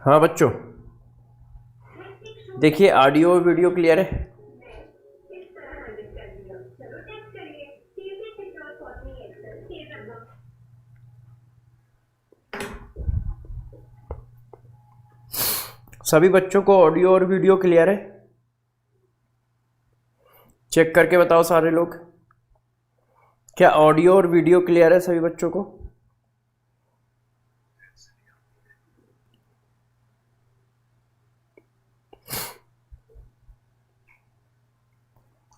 हाँ बच्चों, देखिए ऑडियो और वीडियो क्लियर है। सभी बच्चों को ऑडियो और वीडियो क्लियर है? चेक करके बताओ सारे लोग, क्या ऑडियो और वीडियो क्लियर है सभी बच्चों को?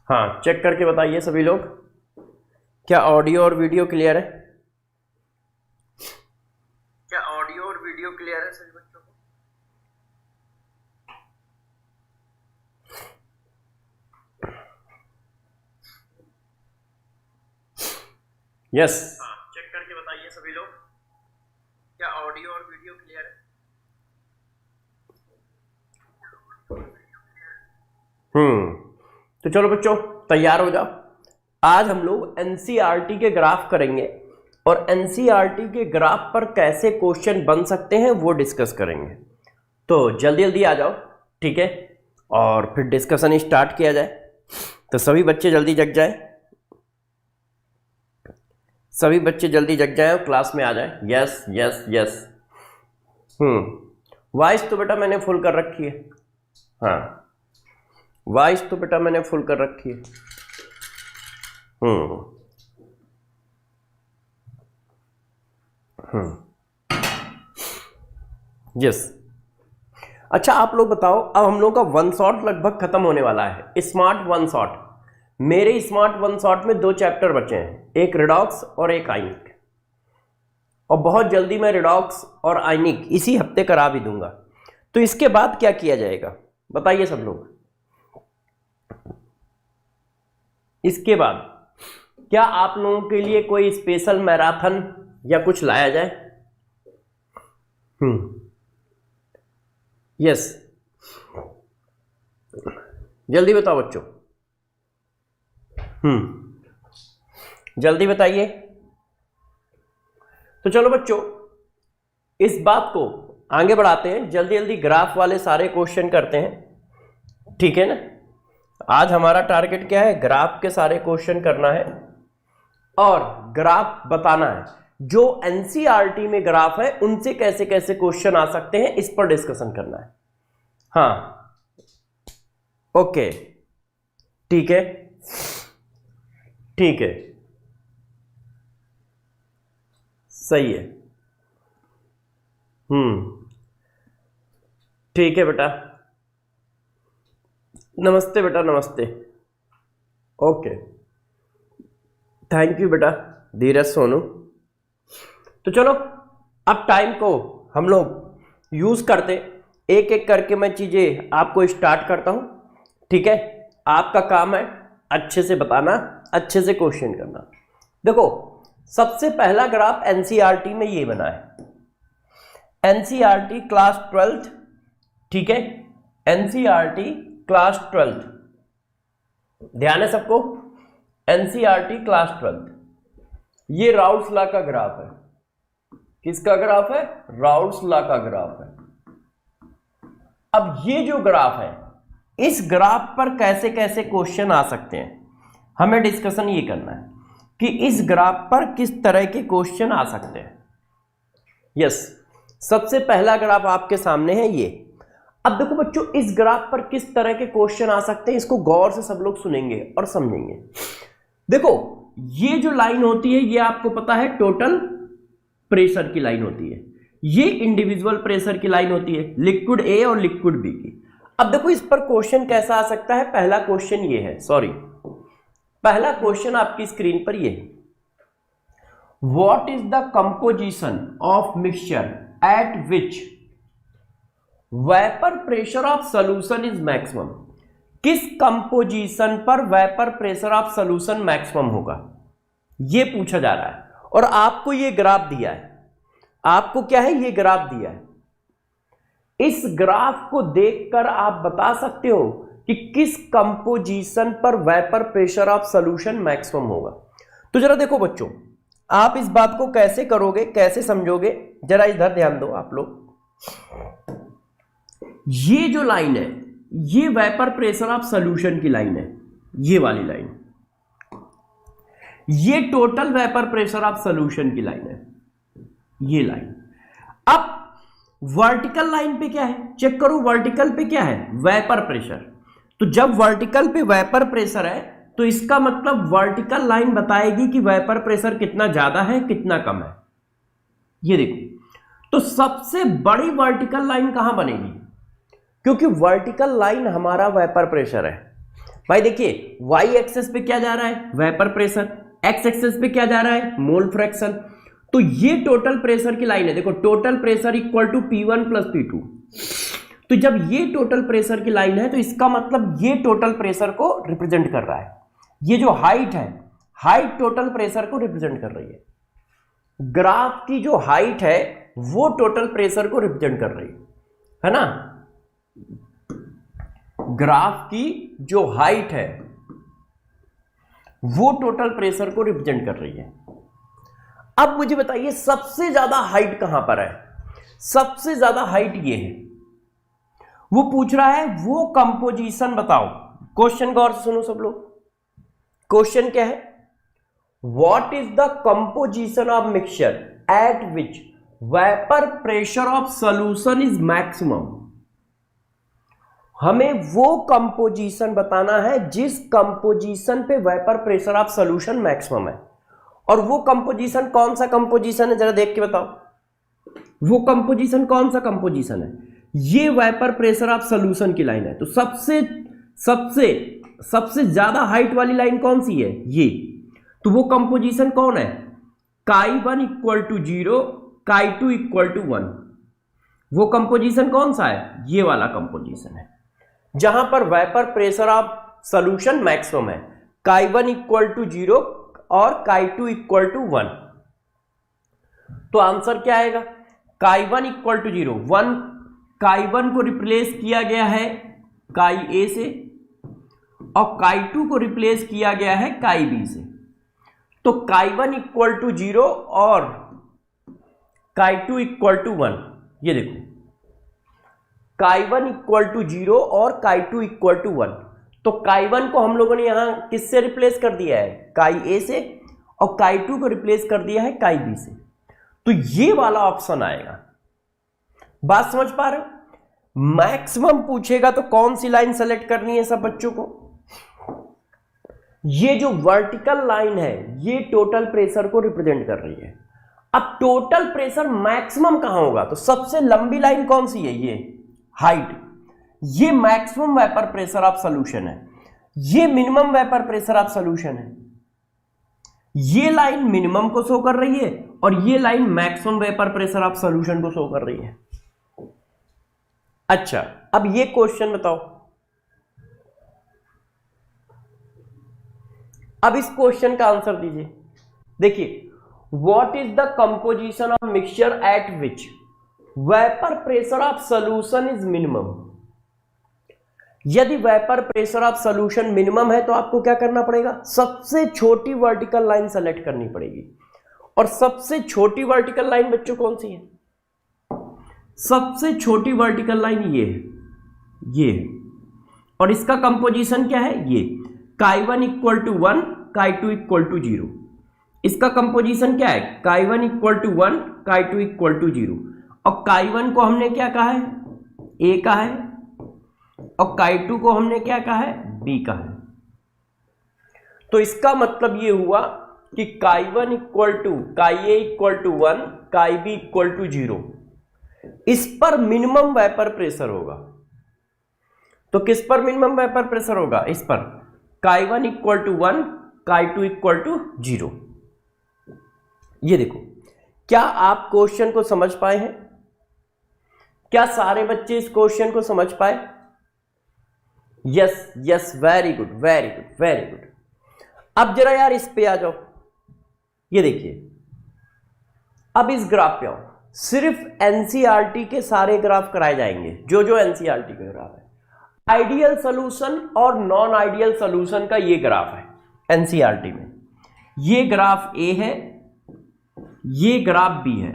हाँ, चेक करके बताइए सभी लोग, क्या ऑडियो और वीडियो क्लियर है? क्या ऑडियो और वीडियो क्लियर है सभी बच्चों को? यस, चेक करके बताइए सभी लोग, क्या ऑडियो और वीडियो क्लियर है? तो चलो बच्चों तैयार हो जाओ। आज हम लोग एनसीईआरटी के ग्राफ करेंगे और एनसीईआरटी के ग्राफ पर कैसे क्वेश्चन बन सकते हैं वो डिस्कस करेंगे। तो जल्दी जल्दी आ जाओ, ठीक है, और फिर डिस्कशन स्टार्ट किया जाए। तो सभी बच्चे जल्दी जग जाए, सभी बच्चे जल्दी जग जाए और क्लास में आ जाए। Yes yes yes. वॉइस तो बेटा मैंने फुल कर रखी है। हाँ, वॉइस तो बेटा मैंने फुल कर रखी है। यस। अच्छा आप लोग बताओ, अब हम लोग का वन शॉट लगभग खत्म होने वाला है, स्मार्ट वन शॉट। मेरे स्मार्ट वन शॉट में 2 चैप्टर बचे हैं, एक रिडॉक्स और एक आयनिक, और बहुत जल्दी मैं रिडॉक्स और आयनिक इसी हफ्ते करा भी दूंगा। तो इसके बाद क्या किया जाएगा बताइए सब लोग। इसके बाद क्या आप लोगों के लिए कोई स्पेशल मैराथन या कुछ लाया जाए? यस, जल्दी बताओ बच्चों। जल्दी बताइए। तो चलो बच्चों इस बात को आगे बढ़ाते हैं, जल्दी जल्दी ग्राफ वाले सारे क्वेश्चन करते हैं, ठीक है ना। आज हमारा टारगेट क्या है, ग्राफ के सारे क्वेश्चन करना है और ग्राफ बताना है। जो एनसीईआरटी में ग्राफ है उनसे कैसे कैसे क्वेश्चन आ सकते हैं इस पर डिस्कशन करना है। हाँ ओके, ठीक है ठीक है, सही है। ठीक है बेटा, नमस्ते बेटा, नमस्ते। ओके, थैंक यू बेटा धीरज सोनू। तो चलो अब टाइम को हम लोग यूज करते, एक एक करके मैं चीजें आपको स्टार्ट करता हूं, ठीक है। आपका काम है अच्छे से बताना, अच्छे से क्वेश्चन करना। देखो सबसे पहला ग्राफ एनसीईआरटी में ये बना है, एनसीईआरटी क्लास 12th, ठीक है, एनसीईआरटी क्लास 12th, ध्यान है सबको, एनसीईआरटी क्लास 12th। ये राउल्ट्स लॉ का ग्राफ है। किसका ग्राफ है? राउल्ट्स लॉ का ग्राफ है। अब ये जो ग्राफ है, इस ग्राफ पर कैसे कैसे क्वेश्चन आ सकते हैं, हमें डिस्कशन ये करना है कि इस ग्राफ पर किस तरह के क्वेश्चन आ सकते हैं। यस, सबसे पहला ग्राफ आपके सामने है ये। अब देखो बच्चों इस ग्राफ पर किस तरह के क्वेश्चन आ सकते हैं, इसको गौर से सब लोग सुनेंगे और समझेंगे। देखो ये जो लाइन होती है ये आपको पता है टोटल प्रेशर की लाइन होती है, ये इंडिविजुअल प्रेशर की लाइन होती है, लिक्विड ए और लिक्विड बी की। अब देखो इस पर क्वेश्चन कैसा आ सकता है, पहला क्वेश्चन ये है, सॉरी पहला क्वेश्चन आपकी स्क्रीन पर ये है, what is the composition of mixture at which vapour pressure of solution is maximum. किस कंपोजिशन पर vapour pressure of solution maximum होगा, यह पूछा जा रहा है। और आपको यह ग्राफ दिया है, आपको क्या है, यह ग्राफ दिया है। इस ग्राफ को देखकर आप बता सकते हो कि किस कंपोजिशन पर vapour pressure of solution maximum होगा। तो जरा देखो बच्चों, आप इस बात को कैसे करोगे, कैसे समझोगे, जरा इधर ध्यान दो आप लोग। ये जो लाइन है ये वेपर प्रेशर ऑफ सॉल्यूशन की लाइन है, ये वाली लाइन, ये total vapour pressure of solution की लाइन है, ये लाइन। अब वर्टिकल लाइन पे क्या है, चेक करो वर्टिकल पे क्या है, वेपर प्रेशर। तो जब वर्टिकल पे वेपर प्रेशर है तो इसका मतलब वर्टिकल लाइन बताएगी कि वेपर प्रेशर कितना ज्यादा है कितना कम है। ये देखो, तो सबसे बड़ी वर्टिकल लाइन कहां बनेगी, क्योंकि वर्टिकल लाइन हमारा वेपर प्रेशर है। भाई देखिए, वाई एक्सेस पे क्या जा रहा है, वेपर प्रेशर, एक्स एक्सेस पे क्या जा रहा है, मोल फ्रैक्शन। तो ये टोटल प्रेशर की लाइन है। देखो, total pressure equal to P1 plus P2। तो जब ये टोटल प्रेशर की लाइन है तो इसका मतलब ये टोटल प्रेशर को रिप्रेजेंट कर रहा है। ये जो हाइट है, हाइट टोटल प्रेशर को रिप्रेजेंट कर रही है। ग्राफ की जो हाइट है वो टोटल प्रेशर को रिप्रेजेंट कर रही है ना। ग्राफ की जो हाइट है वो टोटल प्रेशर को रिप्रेजेंट कर रही है। अब मुझे बताइए सबसे ज्यादा हाइट कहां पर है, सबसे ज्यादा हाइट ये है। वो पूछ रहा है वो कंपोजिशन बताओ। क्वेश्चन गौर से सुनो सब लोग। क्वेश्चन क्या है, what is the composition of mixture at which vapour pressure of solution is maximum. हमें वो कंपोजिशन बताना है जिस कंपोजिशन पे vapour pressure of solution maximum है। और वो कंपोजिशन कौन सा कंपोजिशन है, जरा देख के बताओ। वो कंपोजिशन कौन सा कंपोजिशन है, ये वेपर प्रेशर ऑफ सॉल्यूशन की लाइन है। तो सबसे सबसे सबसे ज्यादा हाइट वाली लाइन कौन सी है, ये। तो वो कंपोजिशन कौन है, Chi1 equal to 0, Chi2 equal to 1। वो कंपोजिशन कौन सा है, ये वाला कंपोजिशन है जहां पर vapour pressure of solution maximum है। Chi1 इक्वल टू 0 और Chi2 इक्वल टू 1। तो आंसर क्या आएगा, Chi1 इक्वल टू 0, 1, Chi1 को रिप्लेस किया गया है Chi A से और Chi2 को रिप्लेस किया गया है Chi B से। तो Chi1 इक्वल टू 0 और Chi2 इक्वल टू 1। ये देखो, Chi1 इक्वल टू 0 और Chi2 इक्वल टू 1। तो Chi1 को हम लोगों ने यहां किससे रिप्लेस कर दिया है, Chi A से, और Chi2 को रिप्लेस कर दिया है Chi B से। तो ये वाला ऑप्शन आएगा। बात समझ पा रहे हो। मैक्सिमम पूछेगा तो कौन सी लाइन सेलेक्ट करनी है सब बच्चों को, ये जो वर्टिकल लाइन है ये टोटल प्रेशर को रिप्रेजेंट कर रही है। अब टोटल प्रेशर मैक्सिमम कहां होगा, तो सबसे लंबी लाइन कौन सी है, ये हाइट, ये maximum vapour pressure of solution है, ये minimum vapour pressure of solution है। ये लाइन मिनिमम को शो कर रही है और ये line maximum vapour pressure of solution को शो कर रही है। अच्छा, अब ये क्वेश्चन बताओ। अब इस क्वेश्चन का आंसर दीजिए। देखिए, what is the composition of mixture at which vapour pressure of solution is minimum. यदि vapour pressure of solution minimum है तो आपको क्या करना पड़ेगा, सबसे छोटी वर्टिकल लाइन सेलेक्ट करनी पड़ेगी। और सबसे छोटी वर्टिकल लाइन बच्चों कौन सी है, सबसे छोटी वर्टिकल लाइन ये है, ये है। और इसका कंपोजिशन क्या है, ये Chi1 equal to 1, Chi2 equal to 0। इसका कंपोजिशन क्या है, Chi1 equal to 1, Chi2 equal to 0। और Chi1 को हमने क्या कहा है, A का है, और Chi2 को हमने क्या कहा है, B का है। तो इसका मतलब ये हुआ कि Chi1 equal to Chi A equal to 1, Chi B equal to 0। इस पर मिनिमम वेपर प्रेशर होगा। तो किस पर मिनिमम वेपर प्रेशर होगा, इस पर Chi1 equal to 1, Chi2 equal to 0। ये देखो, क्या आप क्वेश्चन को समझ पाए हैं, क्या सारे बच्चे इस क्वेश्चन को समझ पाए। Yes yes, very good very good very good. अब जरा यार इस पे आ जाओ। ये देखिए, अब इस ग्राफ पे आओ। सिर्फ एनसीईआरटी के सारे ग्राफ कराए जाएंगे, जो जो एनसीईआरटी के ग्राफ है। आइडियल सॉल्यूशन और नॉन आइडियल सॉल्यूशन का ये ग्राफ है एनसीईआरटी में। ये ग्राफ ए है, ये ग्राफ बी है,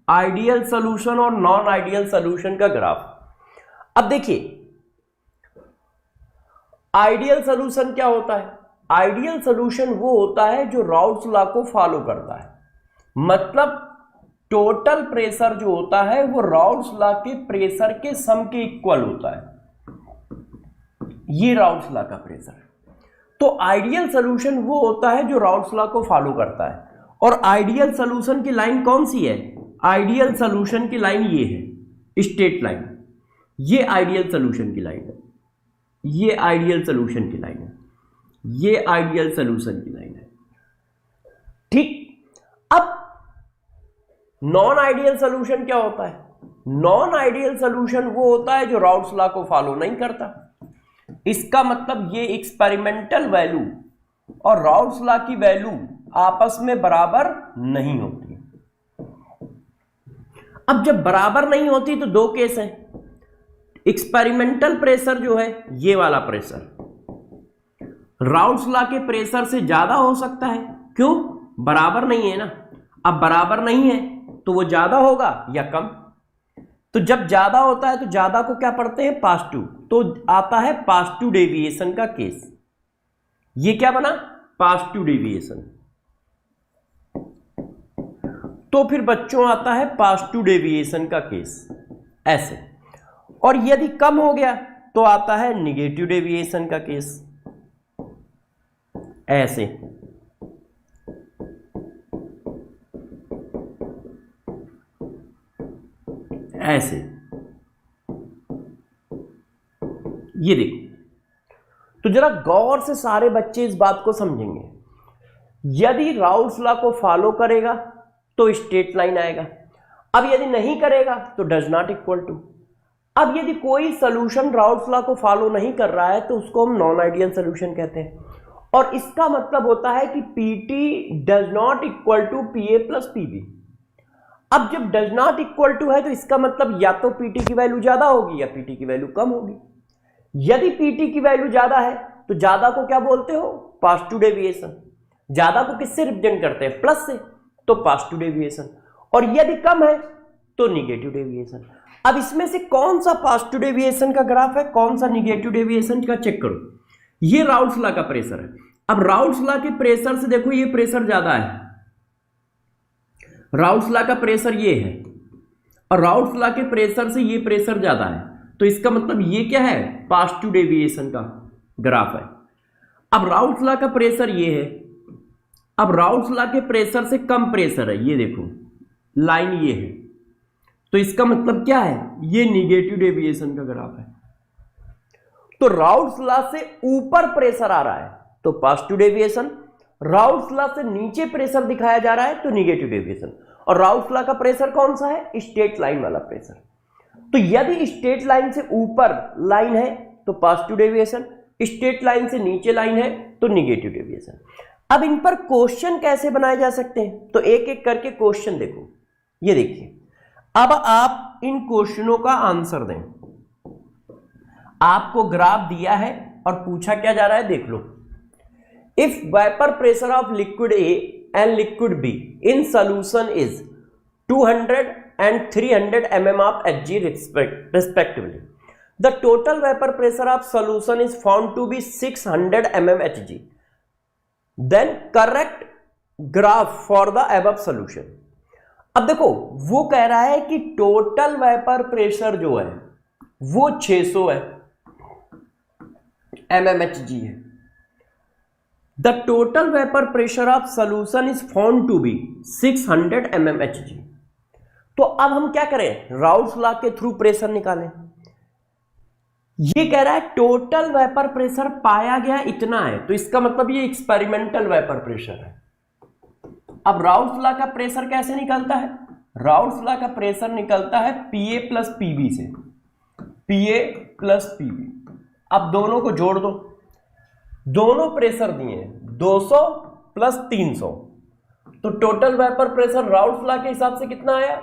आइडियल सॉल्यूशन और नॉन आइडियल सॉल्यूशन का ग्राफ। अब देखिए आइडियल सॉल्यूशन क्या होता है? आइडियल सॉल्यूशन वो होता है जो राउल्ट्स लॉ को फॉलो करता है, मतलब टोटल प्रेशर जो होता है वो राउल्ट्स लॉ के प्रेशर के सम के इक्वल होता है, ये राउल्ट्स लॉ का प्रेशर। तो आइडियल सॉल्यूशन वो होता है जो राउल्ट्स लॉ को फॉलो करता है। और आइडियल सॉल्यूशन की लाइन कौन सी है? आइडियल सॉल्यूशन की लाइन ये है, स्ट्रेट लाइन, ये आइडियल सॉल्यूशन की लाइन है, ये आइडियल सॉल्यूशन की लाइन है, ये आइडियल सॉल्यूशन की लाइन है। ठीक, अब नॉन आइडियल सॉल्यूशन क्या होता है? नॉन आइडियल सॉल्यूशन वो होता है जो राउल्ट्स लॉ को फॉलो नहीं करता। इसका मतलब ये एक्सपेरिमेंटल वैल्यू और राउल्ट्स लॉ की वैल्यू आपस में बराबर नहीं होती। अब जब बराबर नहीं होती तो दो केस हैं। एक्सपेरिमेंटल प्रेशर जो है ये वाला प्रेशर राउल्ट्स लॉ के प्रेशर से ज्यादा हो सकता है, क्यों? बराबर नहीं है ना। अब बराबर नहीं है तो वो ज्यादा होगा या कम। तो जब ज्यादा होता है तो ज्यादा को क्या पढ़ते हैं? पॉजिटिव, तो आता है पॉजिटिव डेविएशन का केस। ये क्या बना? Positive deviation. तो फिर बच्चों आता है पॉजिटिव डेविएशन का केस ऐसे। और यदि कम हो गया तो आता है निगेटिव डेविएशन का केस ऐसे। ऐसे ये देखो, तो जरा गौर से सारे बच्चे इस बात को समझेंगे। यदि राउल्ट्स लॉ को फॉलो करेगा तो स्ट्रेट लाइन आएगा, अब यदि नहीं करेगा तो डज नॉट इक्वल टू। अब यदि कोई सोल्यूशन राउल्ट्स लॉ को फॉलो नहीं कर रहा है तो उसको हम नॉन आइडियल सोल्यूशन कहते हैं। और इसका मतलब होता है कि PT does not equal to PA plus PB. अब जब डज नॉट इक्वल टू है तो इसका मतलब या तो पीटी की वैल्यू ज्यादा होगी या पीटी की वैल्यू कम होगी। यदि पीटी की वैल्यू ज्यादा है तो ज्यादा को क्या बोलते हो? Positive deviation. ज्यादा को किससे रिप्रेजेंट करते हैं? प्लस से, तो पॉजिटिव डेविएशन। और यदि कम है तो निगेटिव डेविएशन। अब इसमें से कौन सा पॉजिटिव डेविएशन का ग्राफ है, कौन सा निगेटिव डेविएशन का, चेक करो। ये राउल्ट्स लॉ का प्रेशर है। अब राउल्ट्स लॉ के प्रेशर से देखो ये प्रेशर ज्यादा है, राउल्ट्स लॉ का प्रेशर ये है, और राउल्ट्स लॉ के प्रेशर से ये प्रेशर ज्यादा है, तो इसका मतलब ये क्या है? पॉजिटिव डेविएशन का ग्राफ है। अब राउल्ट्स लॉ का प्रेशर ये है, अब राउल्ट्स लॉ के प्रेशर से कम प्रेशर है, ये देखो लाइन ये है, तो इसका मतलब क्या है? ये निगेटिव डेविएशन का ग्राफ है। तो राउल्ट्स लॉ से ऊपर प्रेशर आ रहा है तो पॉजिटिव डेविएशन, राउल्ट्स लॉ से नीचे प्रेशर दिखाया जा रहा है तो निगेटिव डेविएशन। और राउल्ट्स लॉ का प्रेशर कौन सा है? स्ट्रेट लाइन वाला प्रेशर। तो यदि स्ट्रेट लाइन से ऊपर लाइन है तो पॉजिटिव डेविएशन, स्ट्रेट लाइन से नीचे लाइन है तो निगेटिव डेविएशन। अब इन पर क्वेश्चन कैसे बनाए जा सकते हैं? तो एक एक करके क्वेश्चन देखो। ये देखिए, अब आप इन क्वेश्चनों का आंसर दें। आपको ग्राफ दिया है और पूछा क्या जा रहा है, देख लो। If vapour pressure of liquid A and liquid B in solution is 200 and 300 mm of Hg respectively, the total vapor pressure of solution is found to be 600 mm Hg. Then correct graph for the above solution. अब देखो वो कह रहा है कि total vapour pressure जो है वो 600 है mmHg है। The total vapor pressure of solution is found to be 600 mmHg. तो अब हम क्या करें? राउल्ट्स लॉ के थ्रू प्रेशर निकालें। ये कह रहा है टोटल वेपर प्रेशर पाया गया इतना है, तो इसका मतलब ये एक्सपेरिमेंटल वेपर प्रेशर है। अब राउल्ट्स लॉ का प्रेशर कैसे निकलता है? राउल्ट्स लॉ का प्रेशर निकलता है पीए प्लस पीबी से, पीए प्लस पीबी। अब दोनों को जोड़ दो, दोनों प्रेशर दिए 200 प्लस 300, तो total vapour pressure Raoult's law के हिसाब से कितना आया?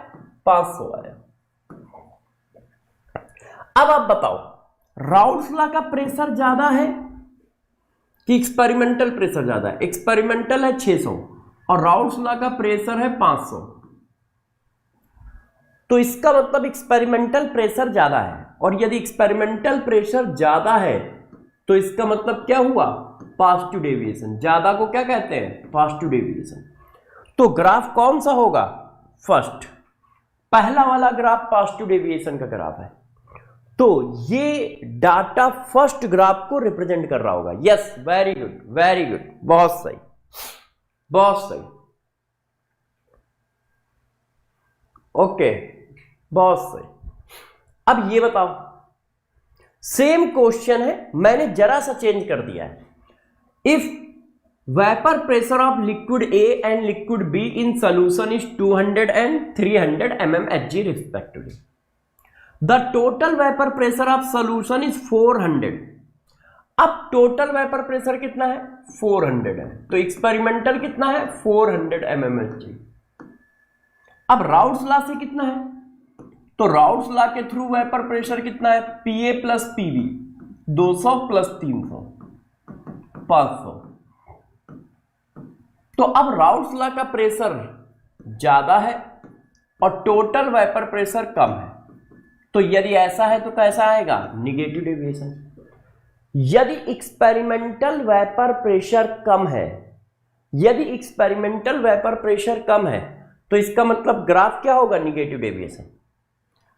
500 आया। अब आप बताओ राउल्ट्स लॉ का प्रेशर ज्यादा है कि एक्सपेरिमेंटल प्रेशर ज्यादा है? एक्सपेरिमेंटल है 600 और राउल्ट्स लॉ का प्रेशर है 500, तो इसका मतलब एक्सपेरिमेंटल प्रेशर ज्यादा है और यदि एक्सपेरिमेंटल प्रेशर ज्यादा है तो इसका मतलब क्या हुआ, पॉजिटिव डेविएशन। ज्यादा को क्या कहते हैं, पॉजिटिव डेविएशन। तो ग्राफ कौन सा होगा, फर्स्ट, पहला वाला ग्राफ पॉजिटिव डेविएशन का ग्राफ है, तो ये डाटा फर्स्ट ग्राफ को रिप्रेजेंट कर रहा होगा। Yes, very good very good, बहुत सही बहुत सही, ओके बहुत सही। अब ये बताओ, सेम क्वेश्चन है, मैंने जरा सा चेंज कर दिया है। If vapour pressure of liquid A and liquid B in solution is 200 and 300 mmHg respectively, the total vapor pressure of solution is 400। अब टोटल वेपर प्रेशर कितना है, 400 है, तो एक्सपेरिमेंटल कितना है, 400 mmHg। अब राउल्स लॉ से कितना है, तो राउल्स लॉ के थ्रू वेपर प्रेशर कितना है, Pa प्लस Pv, 200 प्लस 300, 500। तो अब राउल्स लॉ का प्रेशर ज्यादा है और टोटल वेपर प्रेशर कम है, तो यदि ऐसा है तो कैसा आएगा, निगेटिव डेविएशन। यदि एक्सपेरिमेंटल वेपर प्रेशर कम है, यदि एक्सपेरिमेंटल वेपर प्रेशर कम है तो इसका मतलब ग्राफ क्या होगा, निगेटिव डेविएशन।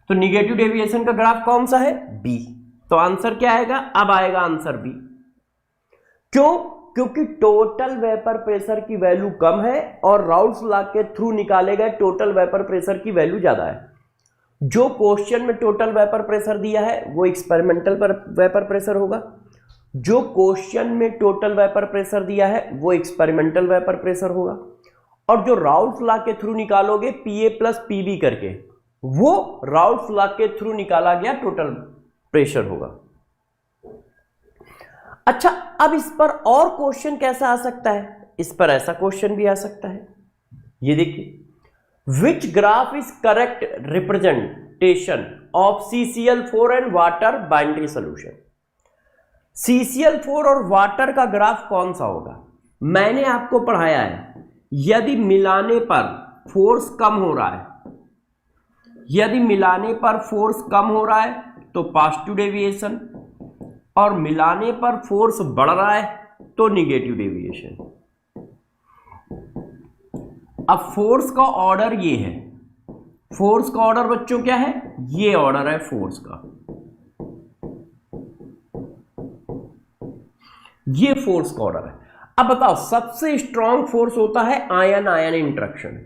तो निगेटिव डेविएशन का ग्राफ कौन सा है, बी। तो आंसर क्या आएगा, अब आएगा आंसर बी। क्यों, क्योंकि टोटल वेपर प्रेशर की वैल्यू कम है और राउल्स लॉ के थ्रू निकाले गए टोटल वेपर प्रेशर की वैल्यू ज्यादा है। जो क्वेश्चन में टोटल वेपर प्रेशर दिया है वो एक्सपेरिमेंटल वेपर प्रेशर होगा, जो क्वेश्चन में टोटल वेपर प्रेशर दिया है वो एक्सपेरिमेंटल वेपर प्रेशर होगा, और जो राउल्स लॉ के थ्रू निकालोगे Pa प्लस Pb करके, वो राउल्स लॉ के थ्रू निकाला गया टोटल प्रेशर होगा। अच्छा, अब इस पर और क्वेश्चन कैसा आ सकता है, इस पर ऐसा क्वेश्चन भी आ सकता है, ये देखिए, which graph is correct representation of CCl4 and water boundary solution. CCl4 और वाटर का ग्राफ कौन सा होगा, मैंने आपको पढ़ाया है, यदि मिलाने पर फोर्स कम हो रहा है, यदि मिलाने पर फोर्स कम हो रहा है तो पॉजिटिव डेविएशन, और मिलाने पर फोर्स बढ़ रहा है तो निगेटिव डेविएशन। अब फोर्स का ऑर्डर ये है, फोर्स का ऑर्डर बच्चों क्या है, ये ऑर्डर है फोर्स का, ये फोर्स का ऑर्डर है। अब बताओ, सबसे स्ट्रॉन्ग फोर्स होता है आयन आयन इंटरेक्शन,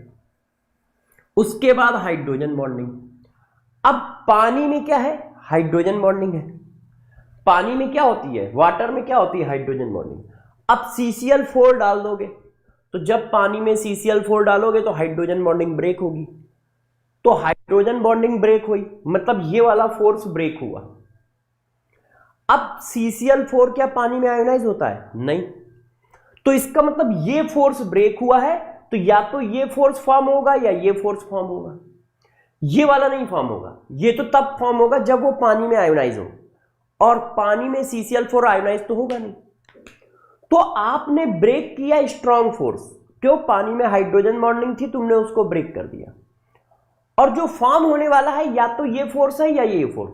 उसके बाद हाइड्रोजन बॉन्डिंग। अब पानी में क्या है, हाइड्रोजन बॉन्डिंग है। पानी में क्या होती है, वाटर में क्या होती है, हाइड्रोजन बॉन्डिंग। अब CCl4 डाल दोगे, तो जब पानी में CCl4 डालोगे तो हाइड्रोजन बॉन्डिंग ब्रेक होगी, तो हाइड्रोजन बॉन्डिंग ब्रेक हुई, मतलब ये वाला फोर्स ब्रेक हुआ। अब CCl4 क्या पानी में आयोनाइज होता है, नहीं, तो इसका मतलब ये फोर्स ब्रेक हुआ है, तो या तो ये फोर्स फॉर्म होगा या ये फोर्स फॉर्म होगा, ये वाला नहीं फॉर्म होगा। ये तो तब फॉर्म होगा जब वो पानी में आयोनाइज हो, और पानी में CCl4 आयोनाइज तो होगा नहीं। तो आपने ब्रेक किया स्ट्रॉन्ग फोर्स, क्यों, पानी में हाइड्रोजन बॉन्डिंग थी, तुमने उसको ब्रेक कर दिया, और जो फॉर्म होने वाला है या तो ये फोर्स है या ये फोर्स।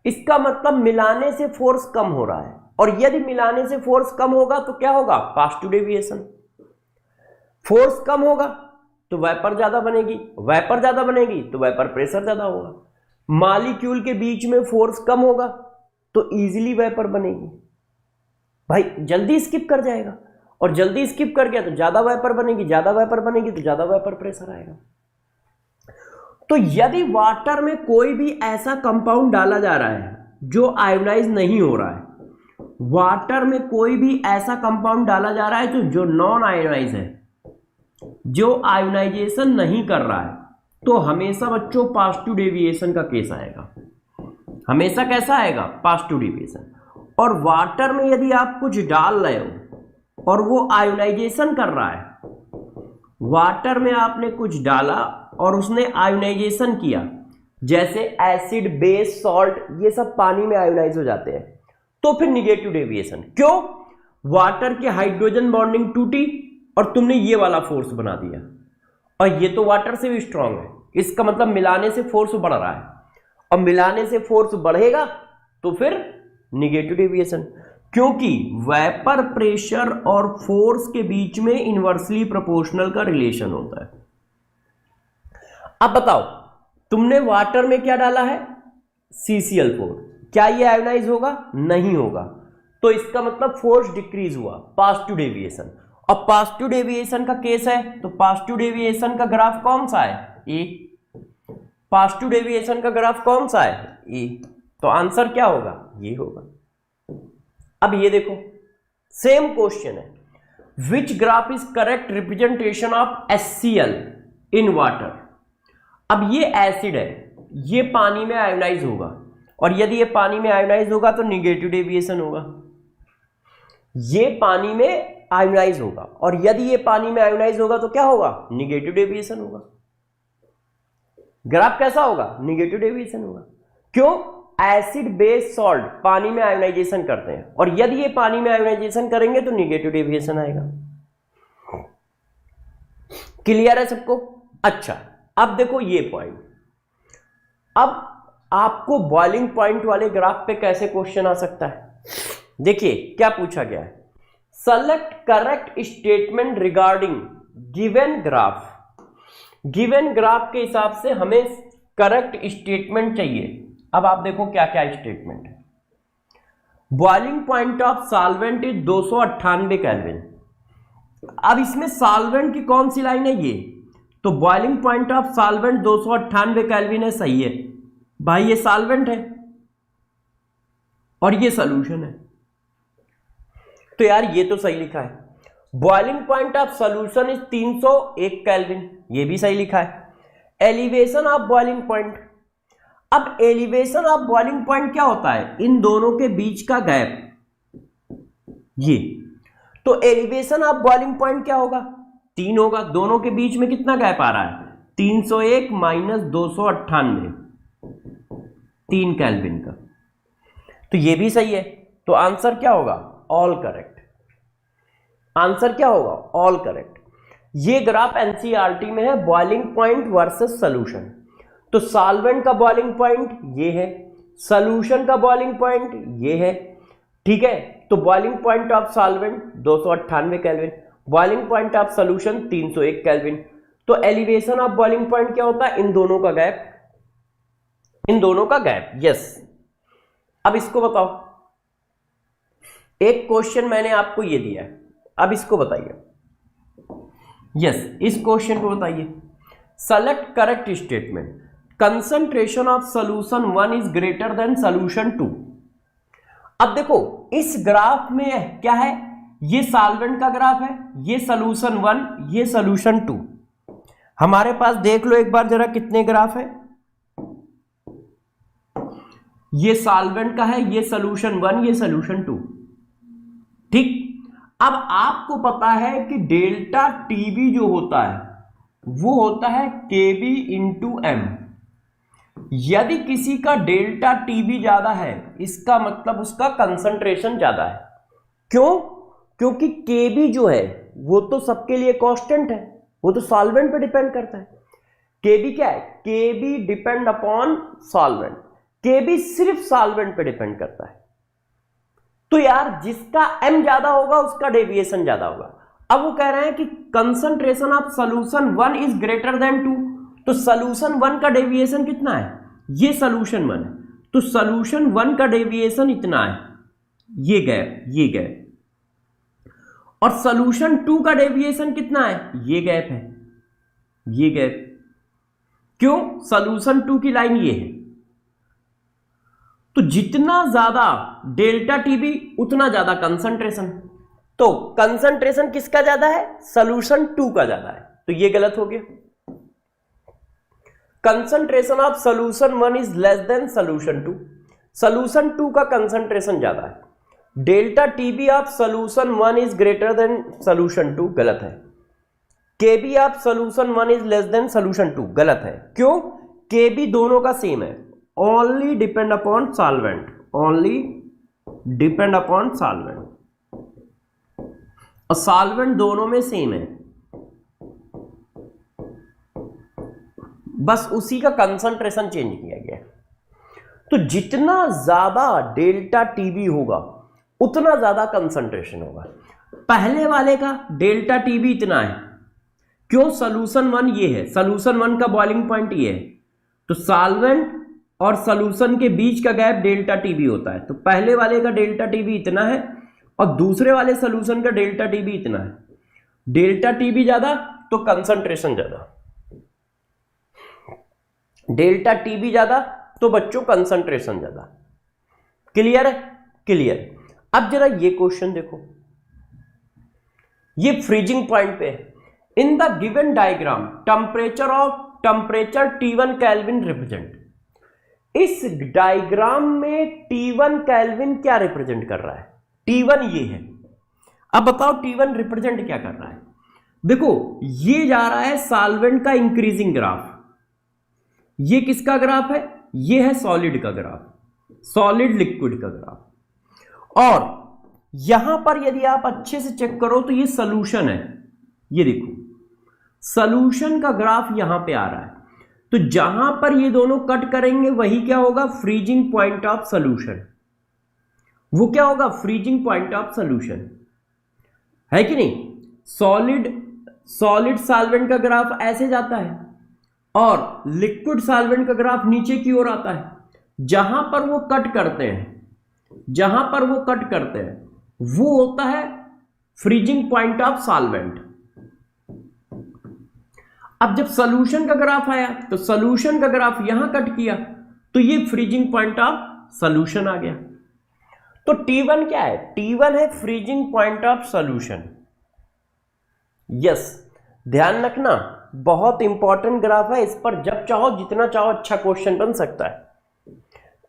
इसका मतलब मिलाने से फोर्स कम हो रहा है, और यदि मिलाने से फोर्स कम होगा तो क्या होगा, पॉजिटिव डेविएशन। फोर्स कम होगा तो वेपर ज्यादा बनेगी, वेपर ज्यादा बनेगी तो वेपर प्रेशर ज्यादा होगा। मॉलिक्यूल के बीच में फोर्स कम होगा तो इजीली वेपर बनेगी, भाई जल्दी स्किप कर जाएगा, और जल्दी स्किप कर गया तो ज्यादा वेपर बनेगी, ज्यादा वेपर बनेगी तो ज्यादा वेपर प्रेशर आएगा। तो यदि वाटर में कोई भी ऐसा कंपाउंड डाला जा रहा है जो आयोनाइज नहीं हो रहा है, वाटर में कोई भी ऐसा कंपाउंड डाला जा रहा है जो नॉन आयोनाइज है, जो आयोनाइजेशन नहीं कर रहा है, तो हमेशा बच्चों पॉजिटिव डेविएशन का केस आएगा, हमेशा कैसा आएगा, पॉजिटिव डेविएशन। और वाटर में यदि आप कुछ डाल रहे हो और वो आयोनाइजेशन कर रहा है, वाटर में आपने कुछ डाला और उसने आयोनाइजेशन किया, जैसे एसिड, बेस, सॉल्ट, ये सब पानी में आयोनाइज हो जाते हैं, तो फिर निगेटिव डेविएशन। क्यों, वाटर के हाइड्रोजन बॉन्डिंग टूटी और तुमने ये वाला फोर्स बना दिया, और ये तो वाटर से भी स्ट्रांग है, इसका मतलब मिलाने से फोर्स बढ़ रहा है, और मिलाने से फोर्स बढ़ेगा तो फिर निगेटिव डेविएशन, क्योंकि वेपर प्रेशर और फोर्स के बीच में इनवर्सली प्रोपोर्शनल का रिलेशन होता है। अब बताओ, तुमने वाटर में क्या डाला है, CCl4, क्या ये आयोनाइज होगा? नहीं होगा, तो इसका मतलब फोर्स डिक्रीज हुआ, पॉजिटिव डेविएशन। और पॉजिटिव डेविएशन का केस है तो पॉजिटिव डेविएशन का ग्राफ कौन सा है? ए। पॉजिटिव डेविएशन का ग्राफ कौन सा है? ए। तो आंसर क्या होगा? ये होगा। अब ये देखो, सेम क्वेश्चन है, which graph is correct representation of HCl in water. अब ये एसिड है, ये पानी में आयोनाइज होगा, और यदि ये पानी में आयोनाइज होगा तो निगेटिव डेविएशन होगा। ये पानी में आयोनाइज होगा, और यदि ये पानी में आयोनाइज होगा तो क्या होगा? निगेटिव डेविएशन होगा। ग्राफ कैसा होगा? निगेटिव डेविएशन होगा। क्यों? एसिड बेस सॉल्ट पानी में आयोनाइजेशन करते हैं, और यदि ये पानी में आयोनाइजेशन करेंगे तो निगेटिव डेविएशन आएगा। क्लियर है सबको? अच्छा, अब देखो ये पॉइंट। अब आपको बॉइलिंग पॉइंट वाले ग्राफ पे कैसे क्वेश्चन आ सकता है? देखिए क्या पूछा गया है, select correct statement regarding given graph. Given graph के हिसाब से हमें करेक्ट स्टेटमेंट चाहिए। अब आप देखो क्या क्या स्टेटमेंट है। Boiling point of solvent is 298 kelvin. अब इसमें सॉल्वेंट की कौन सी लाइन है? ये तो boiling point of solvent 298 kelvin है, सही है भाई, ये सॉल्वेंट है और ये सॉल्यूशन है, तो यार ये तो सही लिखा है। Boiling point of solution is 301 kelvin, ये भी सही लिखा है। एलिवेशन ऑफ बॉइलिंग पॉइंट, अब एलिवेशन ऑफ बॉइलिंग पॉइंट क्या होता है? इन दोनों के बीच का गैप, ये तो एलिवेशन ऑफ बॉइलिंग पॉइंट क्या होगा? 3 होगा। दोनों के बीच में कितना गैप आ रहा है? 301 माइनस 298, 3 केल्विन का, तो ये भी सही है। तो आंसर क्या होगा? All correct. आंसर क्या होगा? All correct. ये ग्राफ एनसीईआरटी में है, बॉइलिंग पॉइंट वर्सेस सॉल्यूशन। तो सॉल्वेंट का बॉइलिंग पॉइंट ये है, सॉल्यूशन का बॉइलिंग पॉइंट ये है, ठीक है। तो boiling point of solvent 298 kelvin, boiling point of solution 301 kelvin. तो एलिवेशन ऑफ बॉइलिंग पॉइंट क्या होता है? इन दोनों का गैप, इन दोनों का गैप, यस। अब इसको बताओ, एक क्वेश्चन मैंने आपको ये दिया है, अब इसको बताइए। यस, इस क्वेश्चन को बताइए। Select correct statement, concentration of solution 1 is greater than solution 2। अब देखो इस ग्राफ में क्या है? ये सॉल्वेंट का ग्राफ है, ये सॉल्यूशन 1, ये सॉल्यूशन 2। हमारे पास देख लो एक बार जरा कितने ग्राफ है। ये सॉल्वेंट का है, ये सॉल्यूशन 1, ये सॉल्यूशन 2, ठीक। अब आपको पता है कि डेल्टा टीबी जो होता है वो होता है केबी इंटू एम। यदि किसी का डेल्टा टीबी ज्यादा है इसका मतलब उसका कंसंट्रेशन ज्यादा है। क्यों? क्योंकि केबी जो है वो तो सबके लिए कांस्टेंट है, वो तो सॉल्वेंट पे डिपेंड करता है। केबी क्या है? केबी डिपेंड अपॉन सॉल्वेंट, केबी सिर्फ सॉल्वेंट पे डिपेंड करता है। तो यार जिसका एम ज्यादा होगा उसका डेविएशन ज्यादा होगा। अब वो कह रहे हैं कि concentration of solution 1 is greater then 2, तो सॉल्यूशन 1 का डेविएशन कितना है? ये सॉल्यूशन 1 है, तो सॉल्यूशन 1 का डेविएशन इतना है, ये गैप, ये गैप। और सॉल्यूशन 2 का डेविएशन कितना है? ये गैप है, ये गैप। क्यों? सॉल्यूशन 2 की लाइन ये है। तो जितना ज्यादा डेल्टा टीबी उतना ज्यादा कंसंट्रेशन। तो कंसंट्रेशन किसका ज्यादा है? सॉल्यूशन 2 का ज्यादा है, तो ये गलत हो गया। Concentration of solution 1 is less than solution 2, solution 2 का कंसंट्रेशन ज्यादा है। Delta TB of solution 1 is greater than solution 2, गलत है। KB of solution 1 is less than solution 2, गलत है। क्यों? केबी दोनों का सेम है, only depend upon solvent, only depend upon solvent, और सॉल्वेंट दोनों में सेम है, बस उसी का कंसंट्रेशन चेंज किया गया। तो जितना ज्यादा डेल्टा टीबी होगा उतना ज्यादा कंसंट्रेशन होगा। पहले वाले का डेल्टा टीबी इतना है, क्यों? सोल्यूशन 1 ये है, सोल्यूशन 1 का बॉइलिंग पॉइंट ये है, तो सॉल्वेंट और सोल्यूशन के बीच का गैप डेल्टा टीबी होता है। तो पहले वाले का डेल्टा टीबी इतना है और दूसरे वाले सोल्यूशन का डेल्टा टीबी इतना है। डेल्टा टीबी ज्यादा तो कंसंट्रेशन ज्यादा, डेल्टा टीबी ज्यादा तो बच्चों कंसंट्रेशन ज्यादा। क्लियर है? क्लियर। अब जरा ये क्वेश्चन देखो, ये फ्रीजिंग पॉइंट पे है। In the given diagram temperature T1 kelvin represent. इस डायग्राम में T1 केल्विन क्या रिप्रेजेंट कर रहा है? T1 ये है। अब बताओ T1 रिप्रेजेंट क्या कर रहा है? देखो ये जा रहा है सॉल्वेंट का इंक्रीजिंग ग्राफ। ये किसका ग्राफ है? ये है सॉलिड का ग्राफ, सॉलिड लिक्विड का ग्राफ। और यहां पर यदि आप अच्छे से चेक करो तो ये सॉल्यूशन है। ये देखो सॉल्यूशन का ग्राफ यहां पे आ रहा है, तो जहां पर ये दोनों कट करेंगे वही क्या होगा? Freezing point of solution. वो क्या होगा? फ्रीजिंग पॉइंट ऑफ सॉल्यूशन, है कि नहीं? सॉलिड सॉल्वेंट का ग्राफ ऐसे जाता है और लिक्विड सॉल्वेंट का ग्राफ नीचे की ओर आता है। जहां पर वो कट करते हैं, जहां पर वो कट करते हैं वो होता है फ्रीजिंग पॉइंट ऑफ सॉल्वेंट। अब जब सॉल्यूशन का ग्राफ आया तो सॉल्यूशन का ग्राफ यहां कट किया तो ये फ्रीजिंग पॉइंट ऑफ सॉल्यूशन आ गया। तो T1 क्या है? T1 है freezing point of solution. Yes, ध्यान रखना, बहुत इंपॉर्टेंट ग्राफ है, इस पर जब चाहो जितना चाहो अच्छा क्वेश्चन बन सकता है।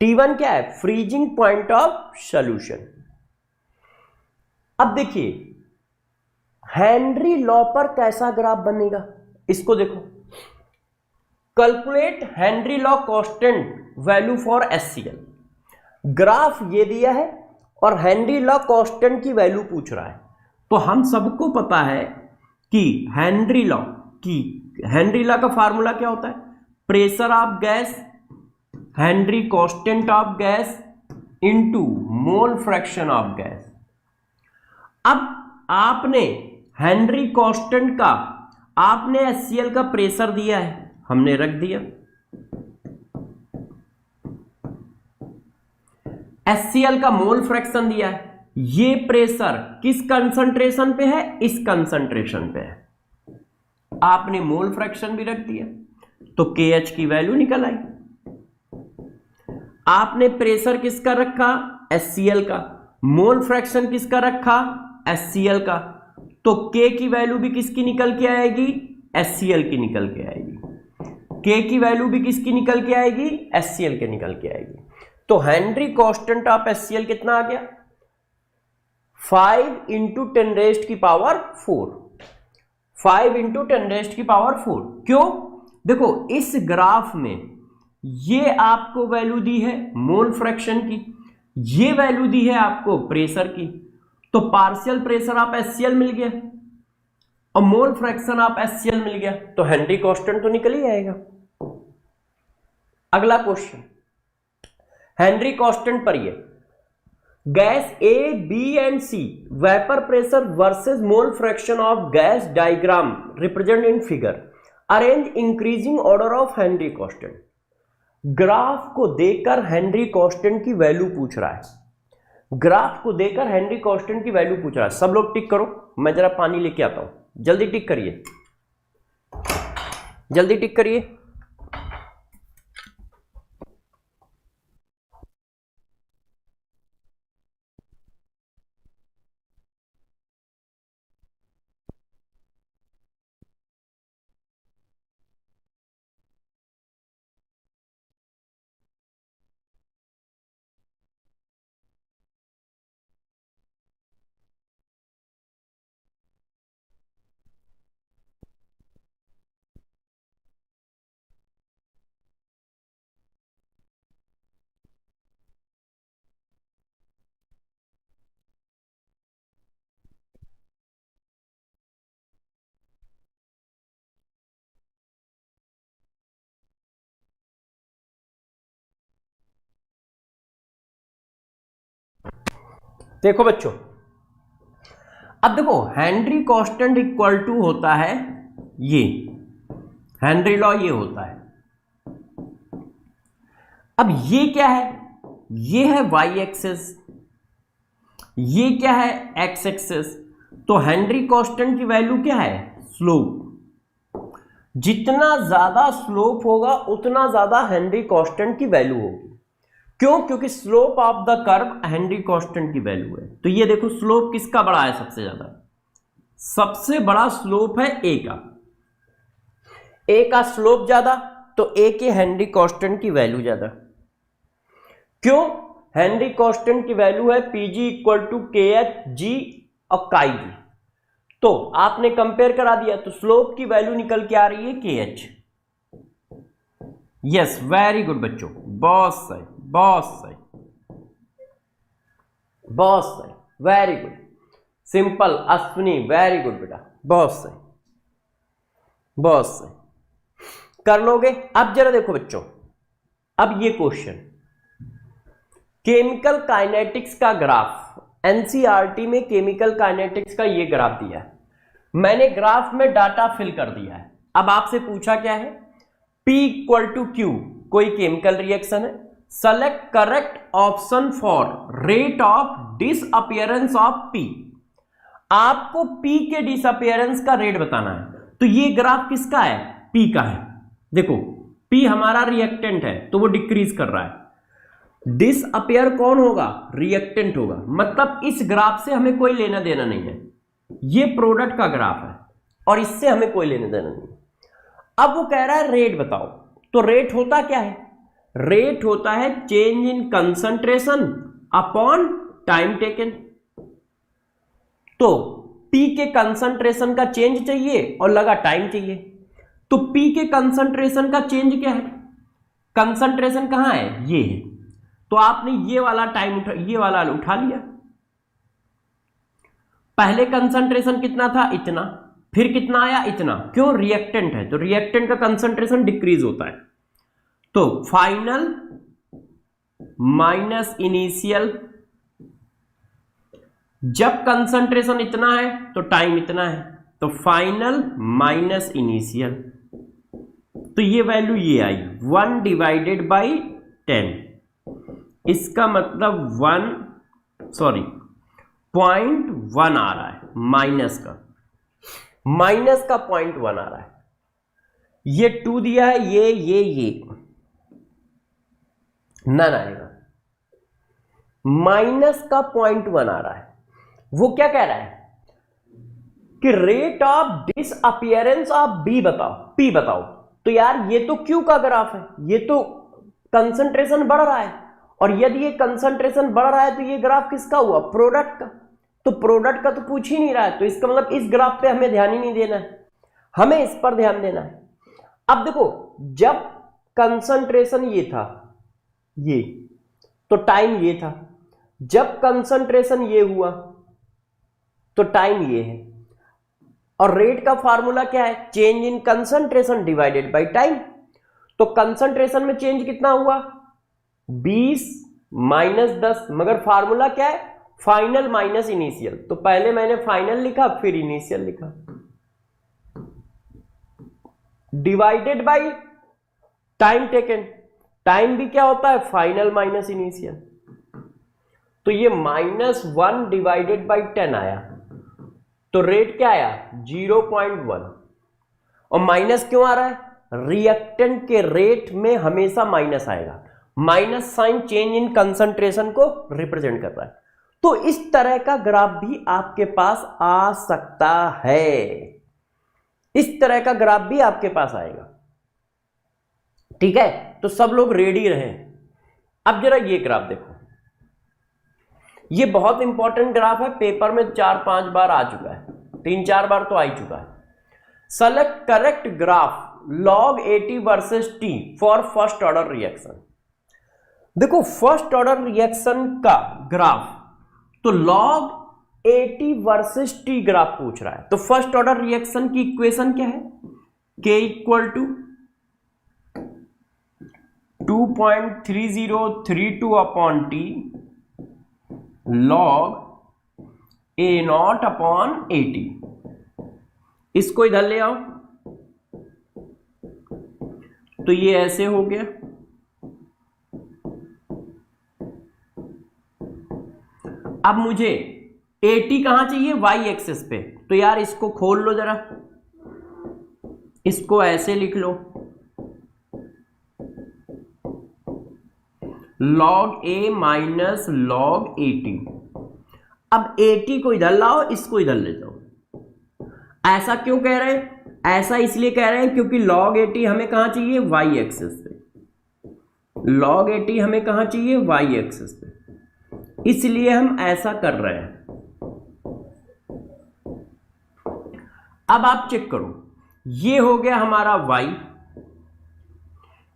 T1 क्या है? Freezing point of solution. अब देखिए हेनरी लॉ पर कैसा ग्राफ बनेगा, इसको देखो। Calculate Henry law constant value for HCl। Graph ये दिया है और हेनरी लॉ कांस्टेंट की वैल्यू पूछ रहा है। तो हम सबको पता है कि हेनरी लॉ का फार्मूला क्या होता है? Pressure of gas, Henry constant of gas into mole fraction of gas. अब आपने हेनरी कांस्टेंट का, आपने HCl का प्रेशर दिया है, हमने रख दिया। HCl का मोल फ्रैक्शन दिया है। ये प्रेशर किस कंसंट्रेशन पे है? इस कंसंट्रेशन पे है। आपने मोल फ्रैक्शन भी रख दिया तो KH की वैल्यू निकल आई। आपने प्रेशर किसका रखा? HCl का। मोल फ्रैक्शन किसका रखा? HCl का। तो K की वैल्यू भी किसकी निकल के आएगी? HCl की निकल के आएगी। K की वैल्यू भी किसकी निकल के आएगी? HCl के निकल के आएगी। तो हेनरी कांस्टेंट ऑफ HCl कितना आ गया? 5 इंटू 10 रेस्ट की पावर 4। 5 इंटू 10 रेस्ट की पावर 4। क्यों? देखो इस ग्राफ में ये आपको वैल्यू दी है मोल फ्रैक्शन की, ये वैल्यू दी है आपको प्रेशर की, तो पार्शियल प्रेशर ऑफ HCl मिल गया और मोल फ्रैक्शन ऑफ HCl मिल गया, तो हेनरी कांस्टेंट तो निकल ही आएगा। अगला क्वेश्चन हेनरी कांस्टेंट पर, ये gas A, B and C vapour pressure versus mole fraction of gas diagram represent in figure, arrange increasing order of Henry constant. Graph को देकर हेनरी कांस्टेंट की वैल्यू पूछ रहा है। ग्राफ को देकर हेनरी कांस्टेंट की वैल्यू पूछ रहा है। सब लोग टिक करो, मैं जरा पानी लेके आता हूं। जल्दी टिक करिए, जल्दी टिक करिए। देखो बच्चों, अब देखो हेनरी कांस्टेंट इक्वल टू होता है ये हेनरी लॉ, ये होता है। अब ये क्या है, ये है वाई एक्सिस, ये क्या है एक्स एक्सिस। तो हेनरी कांस्टेंट की वैल्यू क्या है, स्लोप। जितना ज्यादा स्लोप होगा उतना ज्यादा हेनरी कांस्टेंट की वैल्यू होगी। क्यों, क्योंकि slope of the curve Henry constant की वैल्यू है। तो ये देखो स्लोप किसका बड़ा है, सबसे ज्यादा, सबसे बड़ा स्लोप है ए का। ए का स्लोप ज्यादा तो ए के हेनरी कांस्टेंट की वैल्यू ज्यादा। क्यों, हेनरी कांस्टेंट की वैल्यू है पीजी इक्वल टू के एच जी और काई जी। तो आपने कंपेयर करा दिया तो स्लोप की वैल्यू निकल के आ रही है के एच। यस, वेरी गुड बच्चों, बहुत सही, बहुत सही, बहुत सही, very good. Simple Ashwini, very good बेटा, बहुत सही, बहुत सही, कर लोगे। अब जरा देखो बच्चों, अब ये क्वेश्चन केमिकल काइनेटिक्स का ग्राफ, एनसीईआरटी में केमिकल काइनेटिक्स का ये ग्राफ दिया है। मैंने ग्राफ में डाटा फिल कर दिया है। अब आपसे पूछा क्या है, P इक्वल टू क्यू कोई केमिकल रिएक्शन है, select correct option for rate of disappearance of P। आपको P के डिसअपियरेंस का रेट बताना है। तो ये ग्राफ किसका है, P का है। देखो P हमारा रिएक्टेंट है तो वो डिक्रीज कर रहा है, डिसअपियर कौन होगा, रिएक्टेंट होगा। मतलब इस ग्राफ से हमें कोई लेना देना नहीं है, ये प्रोडक्ट का ग्राफ है और इससे हमें कोई लेना देना नहीं। अब वो कह रहा है रेट बताओ। तो रेट होता क्या है, रेट होता है change in concentration upon time taken. तो P के कंसंट्रेशन का चेंज चाहिए और लगा टाइम चाहिए। तो P के कंसंट्रेशन का चेंज क्या है, कंसंट्रेशन कहां है, ये है। तो आपने ये वाला टाइम ये वाला उठा लिया। पहले कंसंट्रेशन कितना था, इतना, फिर कितना आया, इतना। क्यों, रिएक्टेंट है तो रिएक्टेंट का कंसंट्रेशन डिक्रीज होता है। तो फाइनल माइनस इनिशियल, जब कंसंट्रेशन इतना है तो टाइम इतना है, तो फाइनल माइनस इनिशियल। तो ये वैल्यू ये आई 1 डिवाइडेड बाई 10। इसका मतलब 0.1 आ रहा है, माइनस का 0.1 आ रहा है। ये 2 दिया है, ये नन आएगा, माइनस का 0.1 आ रहा है। वो क्या कह रहा है कि rate of disappearance of B बताओ, पी बताओ। तो यार ये तो क्यू का ग्राफ है, ये तो कंसंट्रेशन बढ़ रहा है, और यदि ये कंसंट्रेशन बढ़ रहा है तो ये ग्राफ किसका हुआ, प्रोडक्ट का। तो प्रोडक्ट का तो पूछ ही नहीं रहा है, तो इसका मतलब इस ग्राफ पे हमें ध्यान ही नहीं देना है, हमें इस पर ध्यान देना है। अब देखो जब कंसंट्रेशन ये था, ये तो टाइम ये था, जब कंसंट्रेशन ये हुआ तो टाइम ये है, और रेट का फार्मूला क्या है, change in concentration divided by time. तो कंसंट्रेशन में चेंज कितना हुआ, 20 माइनस 10, मगर फार्मूला क्या है, फाइनल माइनस इनिशियल। तो पहले मैंने फाइनल लिखा फिर इनिशियल लिखा, divided by time taken. Time भी क्या होता है, फाइनल माइनस इनिशियल। तो ये -1 डिवाइडेड बाय 10 आया, तो रेट क्या आया 0.1। और माइनस क्यों आ रहा है, रिएक्टेंट के रेट में हमेशा माइनस आएगा, minus sign change in concentration को रिप्रेजेंट कर रहा है। तो इस तरह का ग्राफ भी आपके पास आ सकता है, इस तरह का ग्राफ भी आपके पास आएगा, ठीक है। तो सब लोग रेडी रहें। अब जरा ये ग्राफ देखो, ये बहुत इंपॉर्टेंट ग्राफ है, पेपर में 4-5 बार आ चुका है, 3-4 बार तो आ ही चुका है। Select correct graph log 80 versus T for first order reaction. देखो फर्स्ट ऑर्डर रिएक्शन का ग्राफ, तो log 80 वर्सेस T ग्राफ पूछ रहा है। तो फर्स्ट ऑर्डर रिएक्शन की इक्वेशन क्या है, K equal to 2.3032 upon T log A naught upon 80। इसको इधर ले आओ तो ये ऐसे हो गया। अब मुझे 80 कहां चाहिए, वाई एक्सिस पे, तो यार इसको खोल लो जरा, इसको ऐसे लिख लो, log a माइनस log 80। अब 80 को इधर लाओ, इसको इधर ले जाओ। ऐसा क्यों कह रहे हैं, ऐसा इसलिए कह रहे हैं क्योंकि log 80 हमें कहां चाहिए, वाई एक्सिस पे। log 80 हमें कहां चाहिए, वाई एक्सिस पे, इसलिए हम ऐसा कर रहे हैं। अब आप चेक करो, ये हो गया हमारा y,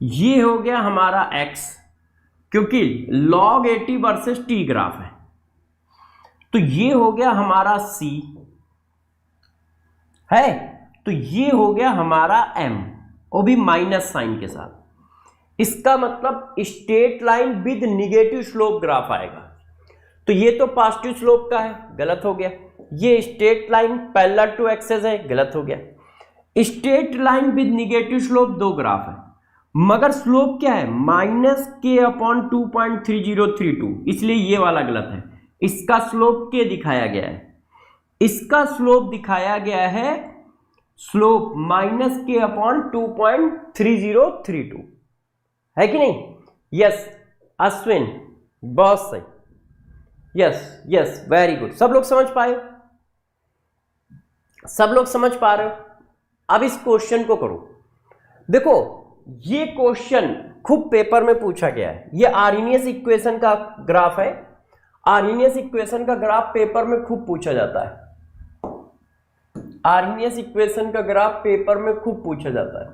ये हो गया हमारा x, क्योंकि log 80 वर्सेस t ग्राफ है, तो ये हो गया हमारा c है, तो ये हो गया हमारा m, वो भी माइनस साइन के साथ। इसका मतलब straight line with negative slope graph आएगा। तो ये तो पॉजिटिव स्लोप का है, गलत हो गया। ये straight line parallel to axis है, गलत हो गया। Straight line with negative slope दो ग्राफ है, मगर स्लोप क्या है, माइनस के अपॉन 2.3032, इसलिए ये वाला गलत है। इसका स्लोप के दिखाया गया है, इसका स्लोप दिखाया गया है स्लोप माइनस के अपॉन 2.3032, है कि नहीं। यस अश्विन, बहुत सही, यस यस, वेरी गुड। सब लोग समझ पाए, सब लोग समझ पा रहे हो। अब इस क्वेश्चन को करो। देखो ये क्वेश्चन खूब पेपर में पूछा गया है, ये आर्हेनियस इक्वेशन का ग्राफ है। आर्हेनियस इक्वेशन का ग्राफ पेपर में खूब पूछा जाता है, आर्हेनियस इक्वेशन का ग्राफ पेपर में खूब पूछा जाता है।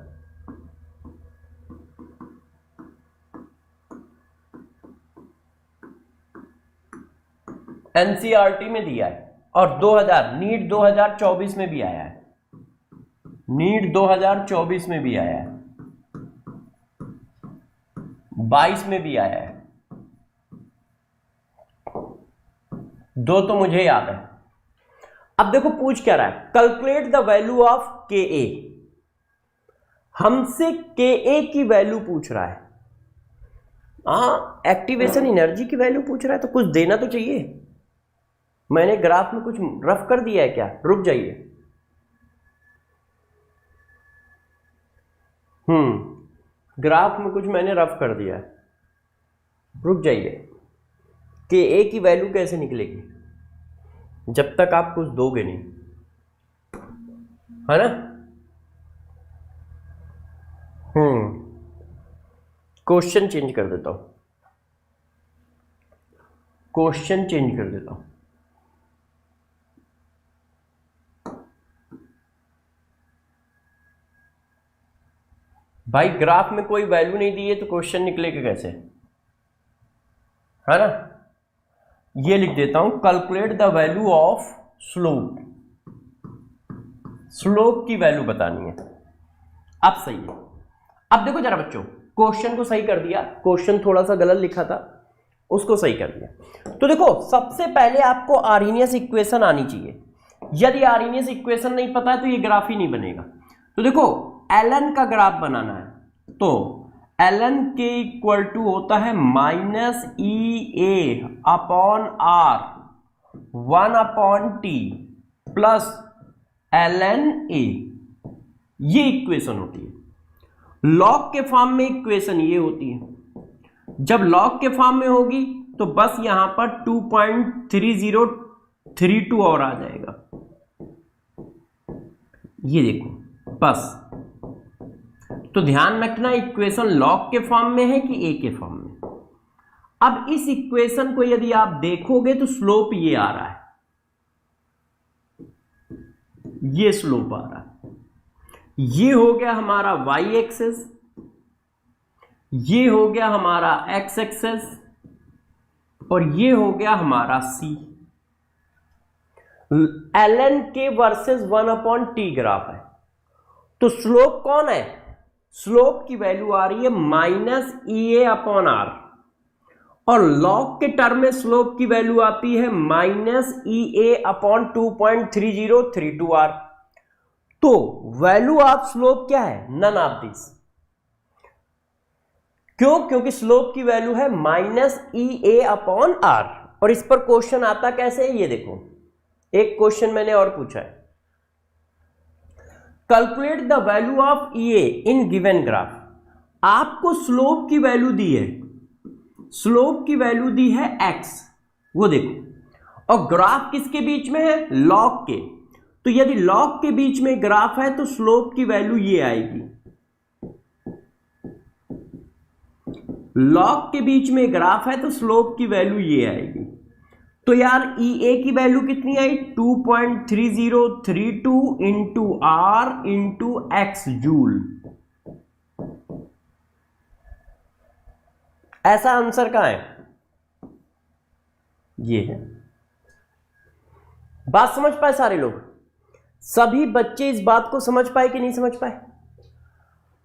एनसीईआरटी में दिया है और 2000 नीट 2024 में भी आया है, नीट 2024 में भी आया है, 22 में भी आया है, दो तो मुझे याद है। अब देखो पूछ क्या रहा है, कैलकुलेट द वैल्यू ऑफ के ए। हमसे के ए की वैल्यू पूछ रहा है, एक्टिवेशन एनर्जी की वैल्यू पूछ रहा है, तो कुछ देना तो चाहिए। मैंने ग्राफ में कुछ रफ कर दिया है क्या, रुक जाइए। ग्राफ में कुछ मैंने रफ कर दिया है, रुक जाइए। के ए की वैल्यू कैसे निकलेगी जब तक आप कुछ दोगे नहीं, है ना। क्वेश्चन चेंज कर देता हूं, क्वेश्चन चेंज कर देता हूं। भाई ग्राफ में कोई वैल्यू नहीं दी है तो क्वेश्चन निकलेगा कैसे, है ना। ये लिख देता हूं, calculate the value of slope. Slope की वैल्यू बतानी है। अब सही है। अब देखो जरा बच्चों, क्वेश्चन को सही कर दिया, क्वेश्चन थोड़ा सा गलत लिखा था, उसको सही कर दिया। तो देखो सबसे पहले आपको आर्हेनियस इक्वेशन आनी चाहिए। यदि आर्हेनियस इक्वेशन नहीं पता है तो ये ग्राफ ही नहीं बनेगा। तो देखो ln का ग्राफ बनाना है, तो ln के इक्वल टू होता है minus E A upon R 1/t plus ln a, ये इक्वेशन होती है। लॉग के फॉर्म में इक्वेशन ये होती है, जब लॉग के फॉर्म में होगी तो बस यहां पर 2.3032 और आ जाएगा, ये देखो बस। तो ध्यान रखना इक्वेशन लॉग के फॉर्म में है कि ए के फॉर्म में। अब इस इक्वेशन को यदि आप देखोगे तो स्लोप ये आ रहा है, ये स्लोप आ रहा है। ये हो गया हमारा वाई एक्सेस, ये हो गया हमारा एक्स एक्सेस, और ये हो गया हमारा सी। ln के वर्सेस 1/t ग्राफ है, तो स्लोप कौन है, स्लोप की वैल्यू आ रही है minus E A upon R, और लॉग के टर्म में स्लोप की वैल्यू आती है -EA/2.3032R। तो वैल्यू ऑफ स्लोप क्या है? None of this. क्यों? क्योंकि स्लोप की वैल्यू है -EA/R। और इस पर क्वेश्चन आता कैसे है ये देखो, एक क्वेश्चन मैंने और पूछा है, calculate the value of EA in given graph. आपको स्लोप की वैल्यू दी है, स्लोप की वैल्यू दी है x, वो देखो, और ग्राफ किसके बीच में है? लॉग के। तो यदि लॉग के बीच में ग्राफ है तो स्लोप की वैल्यू ये आएगी। लॉग के बीच में ग्राफ है तो स्लोप की वैल्यू ये आएगी। तो यार EA की वैल्यू कितनी आई? 2.3032 into R into x joule. ऐसा आंसर कहां है? ये है। बात समझ पाए सारे लोग? सभी बच्चे इस बात को समझ पाए कि नहीं समझ पाए?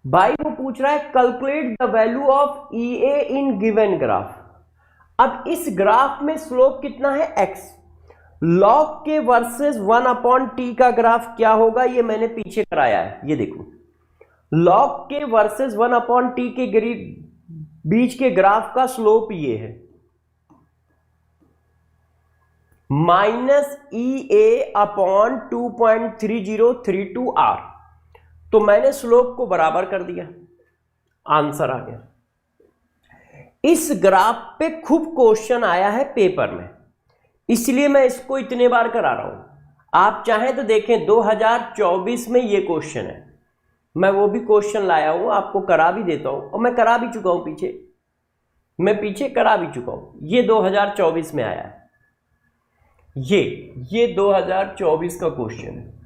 भाई वो पूछ रहा है calculate the value of EA in given graph. अब इस ग्राफ में स्लोप कितना है? x। लॉग के वर्सेस 1/t का ग्राफ क्या होगा? ये मैंने पीछे कराया है, ये देखो, लॉग के वर्सेस 1/t के बीच के ग्राफ का स्लोप ये है -EA/2.3032R। तो मैंने स्लोप को बराबर कर दिया, आंसर आ गया। इस ग्राफ पे खूब क्वेश्चन आया है पेपर में, इसलिए मैं इसको इतने बार करा रहा हूं। आप चाहें तो देखें 2024 में ये क्वेश्चन है, मैं वो भी क्वेश्चन लाया हूं, आपको करा भी देता हूं, और मैं करा भी चुका हूं पीछे, मैं पीछे करा भी चुका हूं। ये 2024 में आया है, ये 2024 का क्वेश्चन है।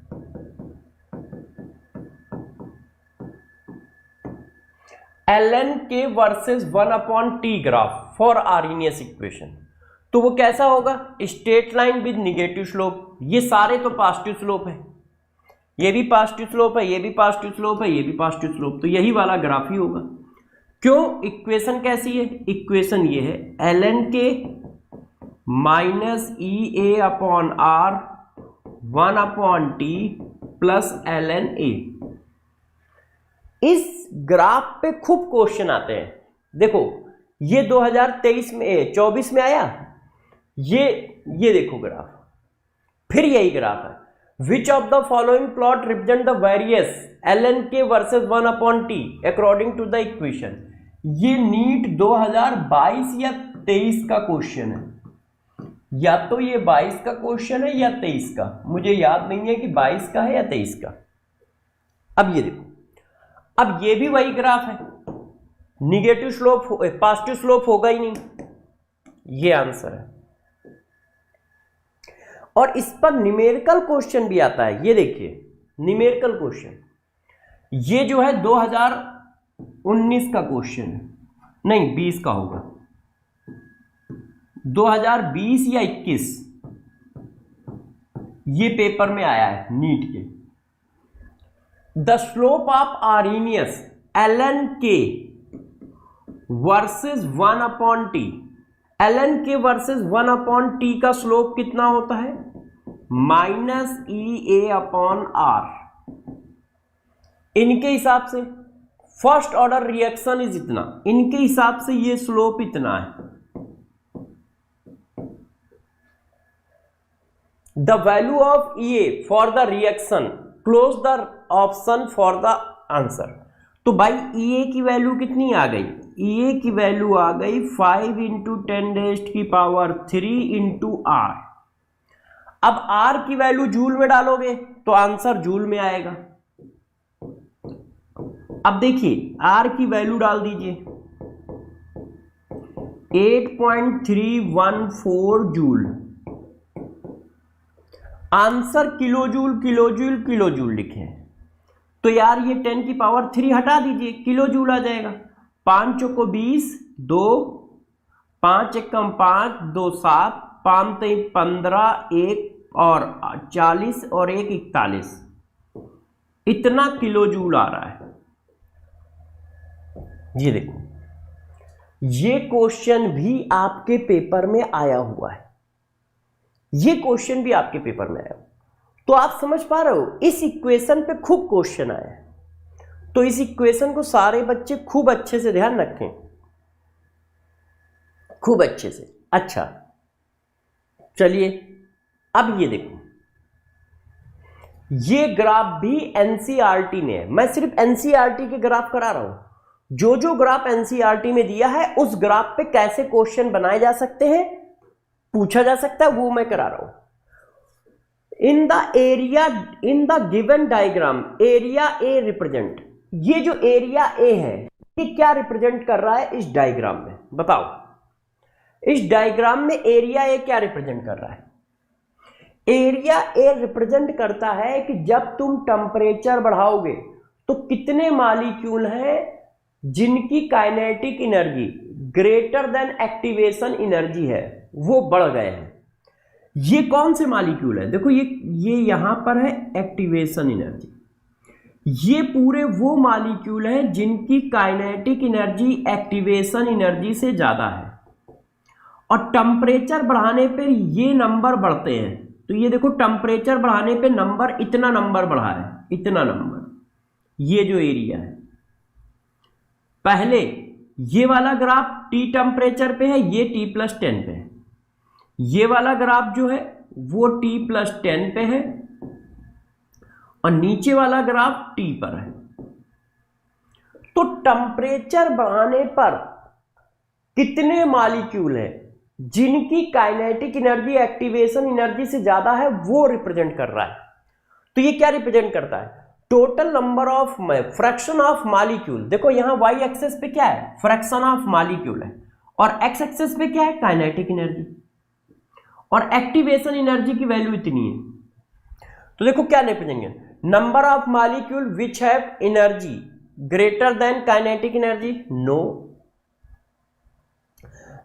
ln k versus 1/t graph for Arrhenius equation. तो वो कैसा होगा? Straight line with negative slope. ये सारे तो पॉजिटिव स्लोप है, ये भी पॉजिटिव स्लोप है, ये भी पॉजिटिव स्लोप है, ये भी पॉजिटिव स्लोप, तो यही वाला ग्राफ ही होगा। क्यों? इक्वेशन कैसी है? इक्वेशन ये है ln k -EA/R 1/t plus ln a। इस ग्राफ पे खूब क्वेश्चन आते हैं। देखो ये 2023 में 24 में आया, ये देखो ग्राफ, फिर यही ग्राफ है। Which of the following plot represent the various ln k versus 1/t according to the equation. ये नीट 2022 या 23 का क्वेश्चन है, या तो ये 22 का क्वेश्चन है या 23 का, मुझे याद नहीं है कि 22 का है या 23 का। अब ये देखो, अब ये भी वही ग्राफ है, निगेटिव स्लोप, पॉजिटिव स्लोप होगा ही नहीं, ये आंसर है। और इस पर न्यूमेरिकल क्वेश्चन भी आता है, ये देखिए न्यूमेरिकल क्वेश्चन, ये जो है 2019 का क्वेश्चन है, नहीं 20 का होगा, 2020 या 21, ये पेपर में आया है नीट के। The slope of Arrhenius ln k versus 1/t, ln k versus 1/t का स्लोप कितना होता है? -EA/R। इनके हिसाब से फर्स्ट ऑर्डर रिएक्शन इज इतना, इनके हिसाब से ये स्लोप इतना है। The value of EA for the reaction, close the option for the answer. तो भाई EA की वैल्यू कितनी आ गई? EA की वैल्यू आ गई 5 × 10⁻³ इंटू R। अब R की वैल्यू जूल में डालोगे तो आंसर जूल में आएगा। अब देखिए R की वैल्यू डाल दीजिए 8.314 joule, answer kilo joule kilo joule kilo joule लिखे हैं, तो यार ये 10⁻³ हटा दीजिए, किलो जूल आ जाएगा। 5 चौको 20, 2 5 एकम 5, 2 7, 5 3 15, 1 और 40 और 1 41, इतना किलो जूल आ रहा है। ये देखो ये क्वेश्चन भी आपके पेपर में आया हुआ है, ये क्वेश्चन भी आपके पेपर में आया। तो आप समझ पा रहे हो, इस इक्वेशन पे खूब क्वेश्चन आया है, तो इस इक्वेशन को सारे बच्चे खूब अच्छे से ध्यान रखें, खूब अच्छे से। अच्छा चलिए अब ये देखो, ये ग्राफ भी एनसीईआरटी में है, मैं सिर्फ एनसीईआरटी के ग्राफ करा रहा हूं। जो जो ग्राफ एनसीईआरटी में दिया है उस ग्राफ पे कैसे क्वेश्चन बनाए जा सकते हैं, पूछा जा सकता है, वो मैं करा रहा हूं। In the area, in the given diagram, area A represent, ये जो एरिया ए है ये क्या रिप्रेजेंट कर रहा है इस डायग्राम में, बताओ। इस डायग्राम में एरिया ए क्या रिप्रेजेंट कर रहा है? एरिया ए रिप्रेजेंट करता है कि जब तुम टेम्परेचर बढ़ाओगे तो कितने मॉलिक्यूल हैं जिनकी kinetic energy greater then activation energy है, वो बढ़ गए हैं। ये कौन से मॉलिक्यूल है? देखो ये यहां पर है एक्टिवेशन एनर्जी, ये पूरे वो मॉलिक्यूल हैं जिनकी काइनेटिक एनर्जी एक्टिवेशन एनर्जी से ज्यादा है, और टेम्परेचर बढ़ाने पर ये नंबर बढ़ते हैं। तो ये देखो टेम्परेचर बढ़ाने पे नंबर, इतना नंबर बढ़ा है, इतना नंबर, ये जो एरिया है। पहले ये वाला ग्राफ टी टेम्परेचर पे है, ये T+10 पे है। ये वाला ग्राफ जो है वो T+10 पे है, और नीचे वाला ग्राफ T पर है। तो टेम्परेचर बढ़ाने पर कितने मॉलिक्यूल है जिनकी काइनेटिक एनर्जी एक्टिवेशन एनर्जी से ज्यादा है, वो रिप्रेजेंट कर रहा है। तो ये क्या रिप्रेजेंट करता है? Total number of, fraction of molecule. देखो यहां वाई एक्सेस पे क्या है? फ्रैक्शन ऑफ मॉलिक्यूल है, और एक्स एक्सेस पे क्या है? काइनेटिक एनर्जी, और एक्टिवेशन एनर्जी की वैल्यू इतनी है। तो देखो क्या लिखेंगे, number of molecule which have energy greater than kinetic energy, no.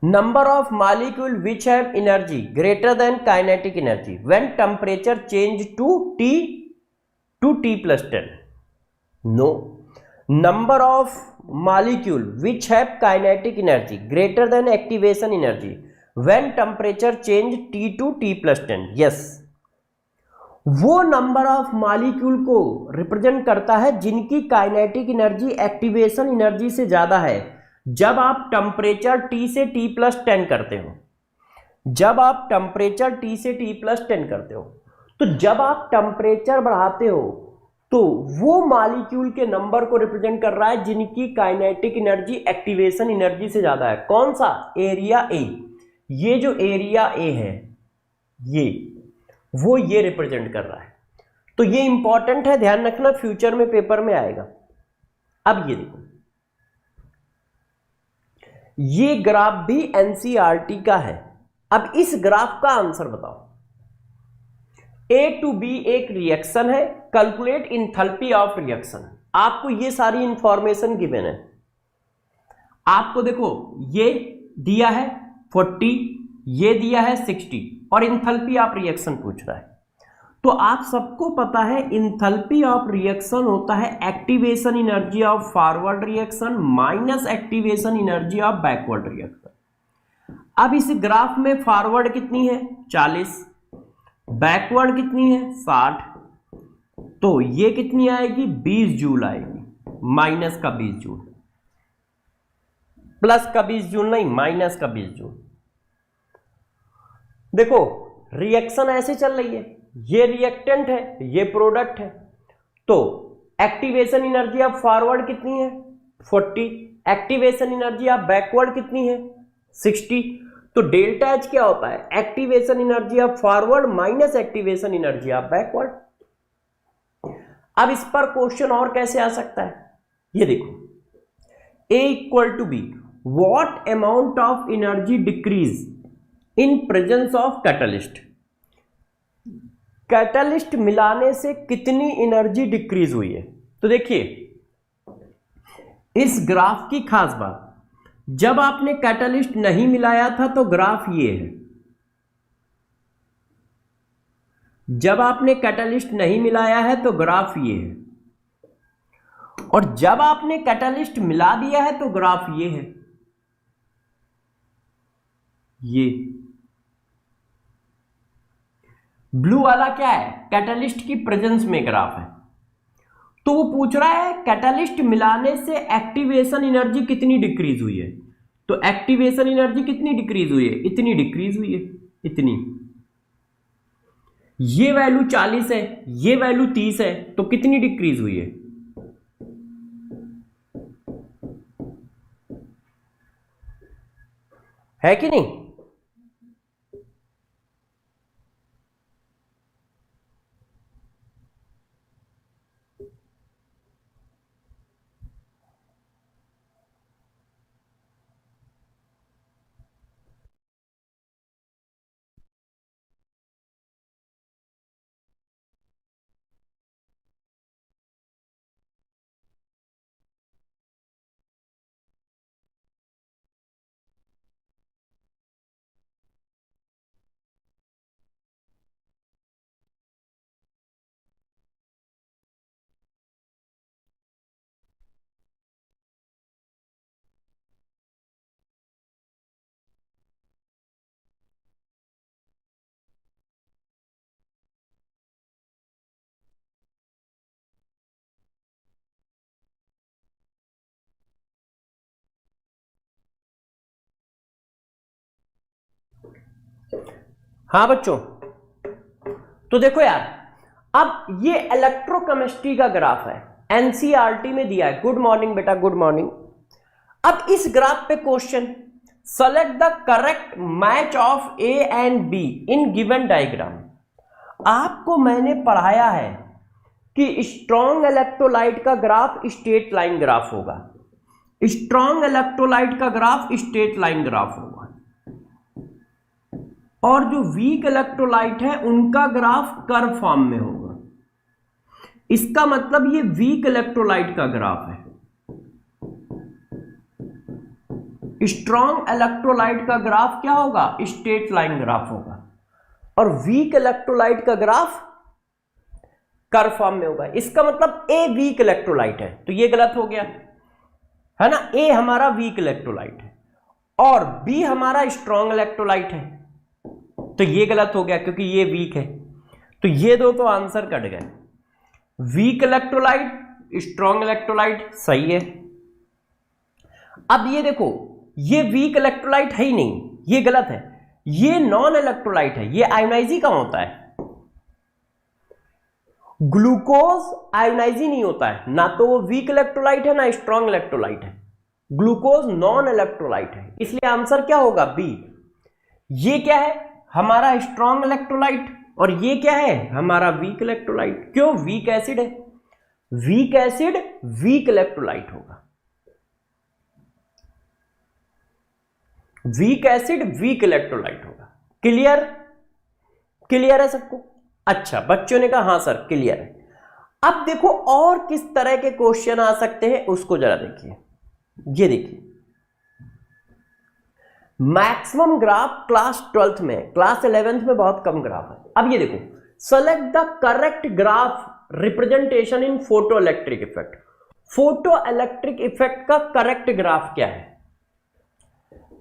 Number of molecule which have energy greater than kinetic energy when temperature change to T+10, no. Number of molecule which have kinetic energy greater than activation energy when temperature change T to T+10, yes. वो number of molecule को represent करता है जिनकी kinetic energy activation energy से ज्यादा है जब आप टेम्परेचर T से T+10 करते हो। जब आप टेम्परेचर T से T+10 करते हो, तो जब आप टेम्परेचर बढ़ाते हो तो वो मॉलिक्यूल के नंबर को रिप्रेजेंट कर रहा है जिनकी काइनेटिक एनर्जी एक्टिवेशन एनर्जी से ज्यादा है। कौन सा? Area A. ये जो एरिया ए है ये रिप्रेजेंट कर रहा है। तो ये इंपॉर्टेंट है, ध्यान रखना, फ्यूचर में पेपर में आएगा। अब ये देखो, ये ग्राफ भी एनसीईआरटी का है। अब इस ग्राफ का आंसर बताओ। A to B एक रिएक्शन है, कैलकुलेट इंथैल्पी ऑफ रिएक्शन। आपको ये सारी इंफॉर्मेशन गिवन है। आपको देखो ये दिया है 40, ये दिया है 60, और इंथैल्पी ऑफ रिएक्शन पूछ रहा है। तो आप सबको पता है इंथैल्पी ऑफ रिएक्शन होता है activation energy of forward reaction minus activation energy of backward reaction. अब इस ग्राफ में फॉरवर्ड कितनी है? 40, बैकवर्ड कितनी है? 60। तो ये कितनी आएगी? 20 जूल आएगी, माइनस का 20 जूल, प्लस का 20 जूल नहीं, माइनस का 20 जूल। देखो रिएक्शन ऐसे चल रही है, ये रिएक्टेंट है, ये प्रोडक्ट है। तो एक्टिवेशन एनर्जी ऑफ फॉरवर्ड कितनी है? 40। एक्टिवेशन एनर्जी ऑफ बैकवर्ड कितनी है? 60। तो डेल्टा एच क्या होता है? Activation energy of forward minus activation energy of backward. अब इस पर क्वेश्चन और कैसे आ सकता है? ये देखो, A = B, what amount of energy decrease in presence of catalyst. Catalyst मिलाने से कितनी एनर्जी डिक्रीज हुई है? तो देखिए इस ग्राफ की खास बात, जब आपने कैटलिस्ट नहीं मिलाया था तो ग्राफ ये है। जब आपने कैटलिस्ट नहीं मिलाया है तो ग्राफ ये है, और जब आपने कैटलिस्ट मिला दिया है तो ग्राफ ये है। ये ब्लू वाला क्या है, कैटलिस्ट की प्रेजेंस में ग्राफ है। तो वो पूछ रहा है कैटलिस्ट मिलाने से एक्टिवेशन एनर्जी कितनी डिक्रीज हुई है। तो एक्टिवेशन एनर्जी कितनी डिक्रीज हुई है, इतनी डिक्रीज हुई है, इतनी। ये वैल्यू 40 है, ये वैल्यू 30 है, तो कितनी डिक्रीज हुई है कि नहीं? हाँ बच्चों, तो देखो यार, अब ये इलेक्ट्रोकेमिस्ट्री का ग्राफ है, एनसीईआरटी में दिया है। गुड मॉर्निंग बेटा, गुड मॉर्निंग। अब इस ग्राफ पे question, select the correct match of A and be in given diagram. आपको मैंने पढ़ाया है कि स्ट्रॉन्ग इलेक्ट्रोलाइट का ग्राफ स्ट्रेट लाइन ग्राफ होगा, स्ट्रॉन्ग इलेक्ट्रोलाइट का ग्राफ स्ट्रेट लाइन ग्राफ होगा, और जो वीक इलेक्ट्रोलाइट है उनका ग्राफ कर्व फॉर्म में होगा। इसका मतलब ये वीक इलेक्ट्रोलाइट का ग्राफ है, स्ट्रॉन्ग इलेक्ट्रोलाइट का ग्राफ क्या होगा, स्ट्रेट लाइन ग्राफ होगा, और वीक इलेक्ट्रोलाइट का ग्राफ कर्व फॉर्म में होगा। इसका मतलब ए वीक इलेक्ट्रोलाइट है, तो ये गलत हो गया है ना। ए हमारा वीक इलेक्ट्रोलाइट है और बी हमारा स्ट्रॉन्ग इलेक्ट्रोलाइट है, तो ये गलत हो गया क्योंकि ये वीक है। तो ये दो तो आंसर कट गए। वीक इलेक्ट्रोलाइट, स्ट्रॉन्ग इलेक्ट्रोलाइट सही है। अब ये देखो, ये वीक इलेक्ट्रोलाइट है ही नहीं, ये गलत है। ये नॉन इलेक्ट्रोलाइट है, ये आयोनाइजी कहां होता है? ग्लूकोज आयोनाइजी नहीं होता है, ना तो वो वीक इलेक्ट्रोलाइट है ना स्ट्रॉन्ग इलेक्ट्रोलाइट है। ग्लूकोज नॉन इलेक्ट्रोलाइट है, इसलिए आंसर क्या होगा, बी। ये क्या है, हमारा स्ट्रॉन्ग इलेक्ट्रोलाइट, और ये क्या है, हमारा वीक इलेक्ट्रोलाइट। क्यों, वीक एसिड है, वीक एसिड वीक इलेक्ट्रोलाइट होगा, वीक एसिड वीक इलेक्ट्रोलाइट होगा। क्लियर, क्लियर है सबको? अच्छा, बच्चों ने कहा हाँ सर क्लियर है। अब देखो और किस तरह के क्वेश्चन आ सकते हैं उसको जरा देखिए। ये देखिए, मैक्सिमम ग्राफ क्लास 12th में, क्लास 11th में बहुत कम ग्राफ है। अब ये देखो, select the correct graph representation in photo electric effect. Photo electric effect का करेक्ट ग्राफ क्या है?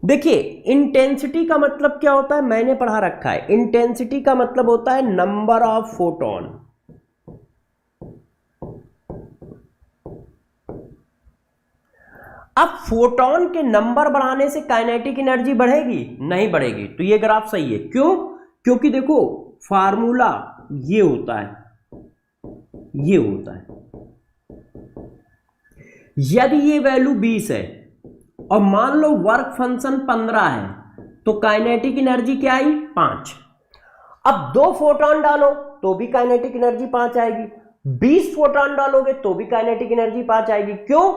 देखिए, इंटेंसिटी का मतलब क्या होता है, मैंने पढ़ा रखा है। इंटेंसिटी का मतलब होता है नंबर ऑफ फोटोन। अब फोटोन के नंबर बढ़ाने से काइनेटिक एनर्जी बढ़ेगी? नहीं बढ़ेगी। तो ये ग्राफ सही है। क्यों? क्योंकि देखो फार्मूला ये होता है, ये होता है, यदि ये वैल्यू 20 है और मान लो वर्क फंक्शन 15 है, तो काइनेटिक एनर्जी क्या आई, 5। अब 2 फोटोन डालो तो भी काइनेटिक एनर्जी 5 आएगी, 20 फोटोन डालोगे तो भी काइनेटिक एनर्जी 5 आएगी। क्यों?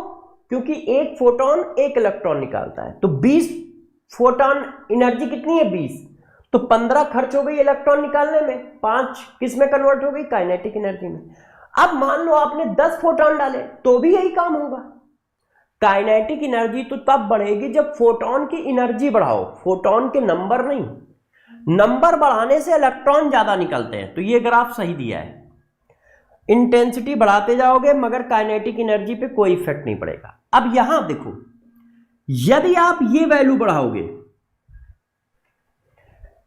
क्योंकि एक फोटोन एक इलेक्ट्रॉन निकालता है। तो 20 फोटोन एनर्जी कितनी है, 20, तो 15 खर्च हो गई इलेक्ट्रॉन निकालने में, 5 किस में कन्वर्ट हो गई, काइनेटिक एनर्जी में। अब मान लो आपने 10 फोटोन डाले तो भी यही काम होगा। काइनेटिक एनर्जी तो तब बढ़ेगी जब फोटोन की एनर्जी बढ़ाओ, फोटोन के नंबर नहीं। नंबर बढ़ाने से इलेक्ट्रॉन ज्यादा निकलते हैं। तो ये ग्राफ सही दिया है। इंटेंसिटी बढ़ाते जाओगे मगर काइनेटिक एनर्जी पे कोई इफेक्ट नहीं पड़ेगा। अब यहां देखो, यदि आप ये वैल्यू बढ़ाओगे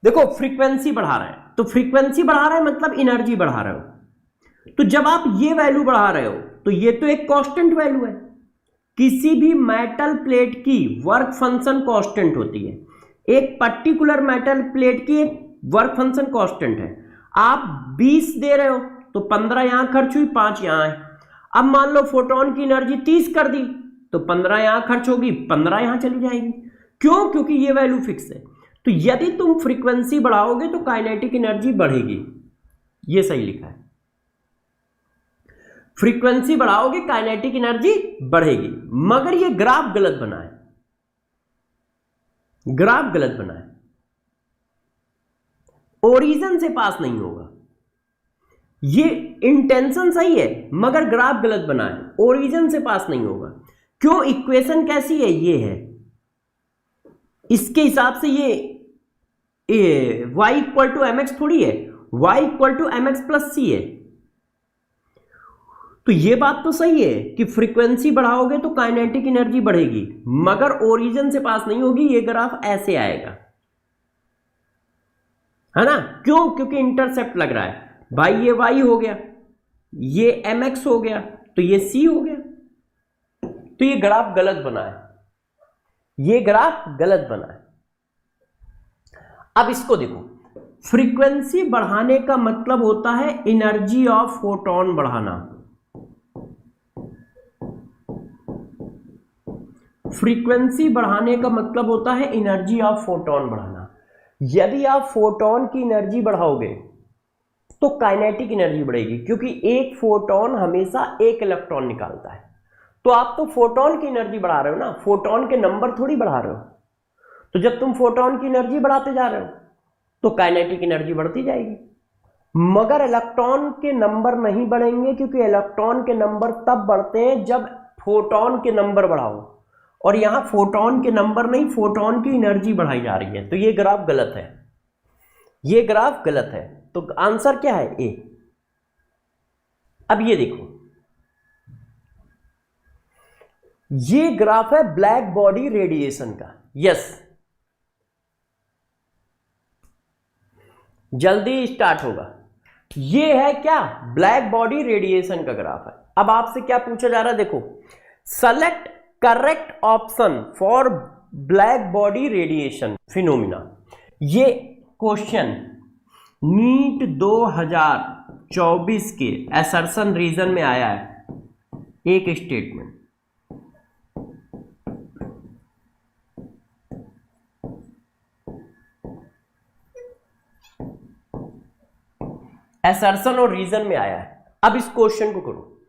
देखो फ्रीक्वेंसी बढ़ा रहा है, तो फ्रीक्वेंसी बढ़ा रहा है मतलब एनर्जी बढ़ा रहे हो। तो जब आप ये वैल्यू बढ़ा रहे हो तो ये तो एक कांस्टेंट वैल्यू है। किसी भी मेटल प्लेट की वर्क फंक्शन कांस्टेंट होती है। एक पर्टिकुलर मेटल प्लेट की वर्क फंक्शन कांस्टेंट है। आप 20 दे रहे हो तो 15 यहां खर्च हुई, 5 यहां है। अब मान लो फोटोन की एनर्जी 30 कर दी तो 15 यहां खर्च होगी, 15 यहां चली जाएगी। क्यों? क्योंकि ये वैल्यू फिक्स है। तो यदि तुम फ्रीक्वेंसी बढ़ाओगे तो काइनेटिक एनर्जी बढ़ेगी, ये सही लिखा है। फ्रीक्वेंसी बढ़ाओगे काइनेटिक एनर्जी बढ़ेगी, मगर ये ग्राफ गलत बना है, ग्राफ गलत बना है। ओरिजिन से पास नहीं होगा। ये इंटेंशन सही है मगर ग्राफ गलत बना है, ओरिजिन से पास नहीं होगा। क्यों? इक्वेशन कैसी है? ये है, इसके हिसाब से ये y equal to m x थोड़ी है, y equal to m x plus c है। तो ये बात तो सही है कि फ्रीक्वेंसी बढ़ाओगे तो काइनेटिक एनर्जी बढ़ेगी, मगर ओरिजिन से पास नहीं होगी। ये ग्राफ ऐसे आएगा, है ना? क्यों? क्योंकि इंटरसेप्ट लग रहा है भाई। ये y हो गया, ये mx हो गया, तो ये c हो गया। तो ये ग्राफ गलत बना है, ये ग्राफ गलत बना है। अब इसको देखो, फ्रीक्वेंसी बढ़ाने का मतलब होता है एनर्जी ऑफ फोटोन बढ़ाना। फ्रीक्वेंसी बढ़ाने का मतलब होता है एनर्जी ऑफ फोटोन बढ़ाना। यदि आप फोटोन की एनर्जी बढ़ाओगे तो काइनेटिक एनर्जी बढ़ेगी, क्योंकि एक फोटोन हमेशा एक इलेक्ट्रॉन निकालता है। तो आप तो फोटोन की एनर्जी बढ़ा रहे हो ना, फोटोन के नंबर थोड़ी बढ़ा रहे हो। तो जब तुम फोटोन की एनर्जी बढ़ाते जा रहे हो तो काइनेटिक एनर्जी बढ़ती जाएगी, मगर इलेक्ट्रॉन के नंबर नहीं बढ़ेंगे, क्योंकि इलेक्ट्रॉन के नंबर तब बढ़ते हैं जब फोटोन के नंबर बढ़ाओ, और यहां फोटोन के नंबर नहीं, फोटोन की एनर्जी बढ़ाई जा रही है। तो ये ग्राफ गलत है, ये ग्राफ गलत है। तो आंसर क्या है? ए। अब ये देखो, ये ग्राफ है ब्लैक बॉडी रेडिएशन का। यस, जल्दी स्टार्ट होगा। ये है क्या? ब्लैक बॉडी रेडिएशन का ग्राफ है। अब आपसे क्या पूछा जा रहा है? देखो, select correct option for black body radiation phenomena. ये क्वेश्चन नीट 2024 के असर्शन रीजन में आया है। एक स्टेटमेंट, असर्शन और रीजन में आया है। अब इस क्वेश्चन को करो,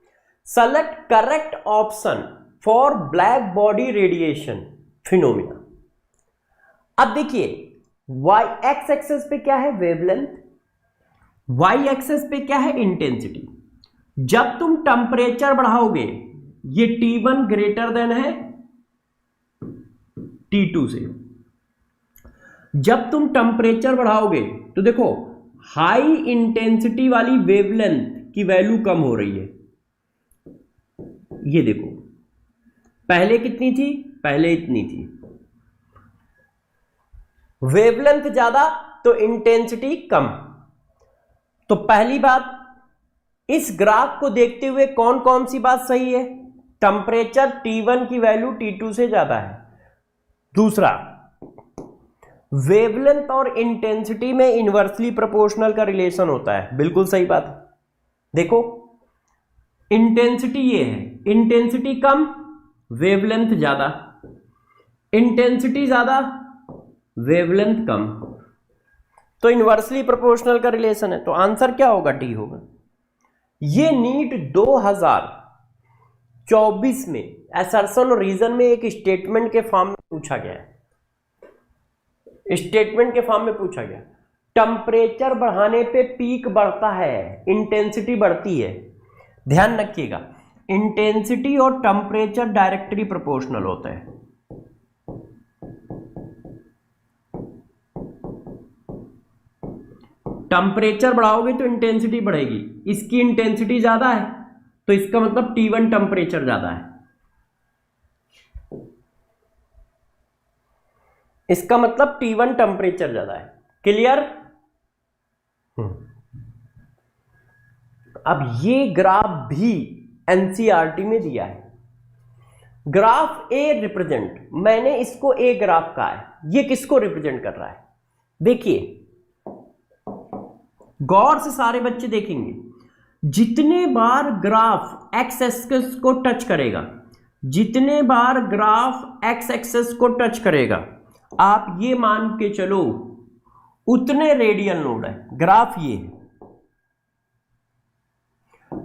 select correct option for black body radiation phenomena. अब देखिए, वाई एक्स एक्सेस पे क्या है? वेवलेंथ। वाई एक्सेस पे क्या है? इंटेंसिटी। जब तुम टेंपरेचर बढ़ाओगे, ये T1 ग्रेटर देन है T2 से। जब तुम टेंपरेचर बढ़ाओगे तो देखो, हाई इंटेंसिटी वाली वेवलेंथ की वैल्यू कम हो रही है। ये देखो, पहले कितनी थी? पहले इतनी थी। वेवलेंथ ज्यादा तो इंटेंसिटी कम। तो पहली बात, इस ग्राफ को देखते हुए कौन कौन सी बात सही है? टेंपरेचर T1 की वैल्यू T2 से ज्यादा है। दूसरा, वेवलेंथ और इंटेंसिटी में इनवर्सली प्रोपोर्शनल का रिलेशन होता है। बिल्कुल सही बात। देखो, इंटेंसिटी ये है, इंटेंसिटी कम, वेवलेंथ ज्यादा, इंटेंसिटी ज्यादा, वेवलेंथ कम, तो इनवर्सली प्रोपोर्शनल का रिलेशन है। तो आंसर क्या होगा? डी होगा। ये नीट 2024 में असर्शन और रीजन में एक स्टेटमेंट के फॉर्म में पूछा गया है। स्टेटमेंट के फॉर्म में पूछा गया, टेंपरेचर बढ़ाने पे पीक बढ़ता है, इंटेंसिटी बढ़ती है। ध्यान रखिएगा, इंटेंसिटी और टेंपरेचर डायरेक्टली प्रोपोर्शनल होता है। टेंपरेचर बढ़ाओगे तो इंटेंसिटी बढ़ेगी। इसकी इंटेंसिटी ज्यादा है तो इसका मतलब T1 टेंपरेचर ज्यादा है, इसका मतलब T1 टेंपरेचर ज्यादा है। क्लियर? अब ये ग्राफ भी एनसीईआरटी में दिया है। ग्राफ ए रिप्रेजेंट, मैंने इसको ए ग्राफ कहा है, ये किसको रिप्रेजेंट कर रहा है? देखिए गौर से सारे बच्चे देखेंगे, जितने बार ग्राफ एक्स एक्सिस को टच करेगा, जितने बार ग्राफ एक्स एक्सिस को टच करेगा, आप ये मान के चलो उतने रेडियल नोड है। ग्राफ ये है।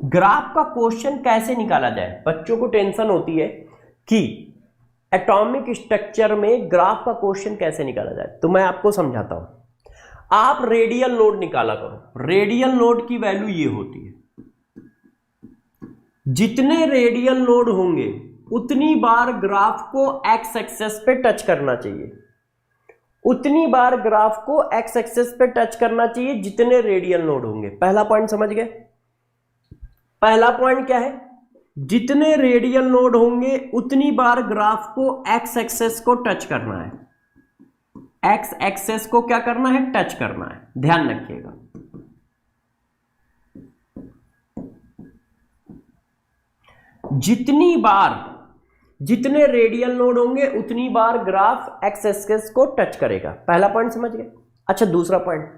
ग्राफ का क्वेश्चन कैसे निकाला जाए? बच्चों को टेंशन होती है कि एटॉमिक स्ट्रक्चर में ग्राफ का क्वेश्चन कैसे निकाला जाए, तो मैं आपको समझाता हूं। आप रेडियल नोड निकाला करो। रेडियल नोड की वैल्यू ये होती है, जितने रेडियल नोड होंगे उतनी बार ग्राफ को एक्स एक्सिस पे टच करना चाहिए, उतनी बार ग्राफ को एक्स एक्सिस पे टच करना चाहिए जितने रेडियल नोड होंगे। पहला पॉइंट समझ गए? पहला पॉइंट क्या है? जितने रेडियल नोड होंगे उतनी बार ग्राफ को एक्स एक्सिस को टच करना है। एक्स एक्सिस को क्या करना है? टच करना है। ध्यान रखिएगा। जितनी बार, जितने रेडियल नोड होंगे उतनी बार ग्राफ एक्स एक्सिस को टच करेगा। पहला पॉइंट समझ गए? अच्छा, दूसरा पॉइंट,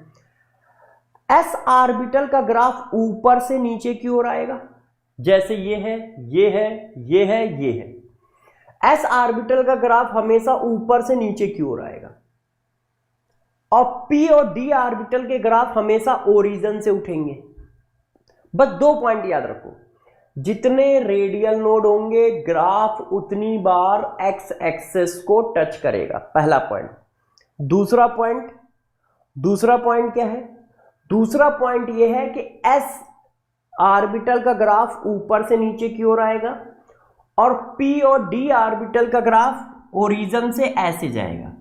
एस ऑर्बिटल का ग्राफ ऊपर से नीचे की ओर आएगा। जैसे ये है, ये है, ये है, ये है। एस ऑर्बिटल का ग्राफ हमेशा ऊपर से नीचे की ओर आएगा। और पी और डी ऑर्बिटल के ग्राफ हमेशा ओरिजिन से उठेंगे। बस दो पॉइंट याद रखो, जितने रेडियल नोड होंगे ग्राफ उतनी बार एक्स एक्सिस को टच करेगा। पहला पॉइंट। दूसरा पॉइंट क्या है? दूसरा पॉइंट यह है कि एस ऑर्बिटल का ग्राफ ऊपर से नीचे की ओर आएगा और पी और डी ऑर्बिटल का ग्राफ ओरिजिन से ऐसे जाएगा,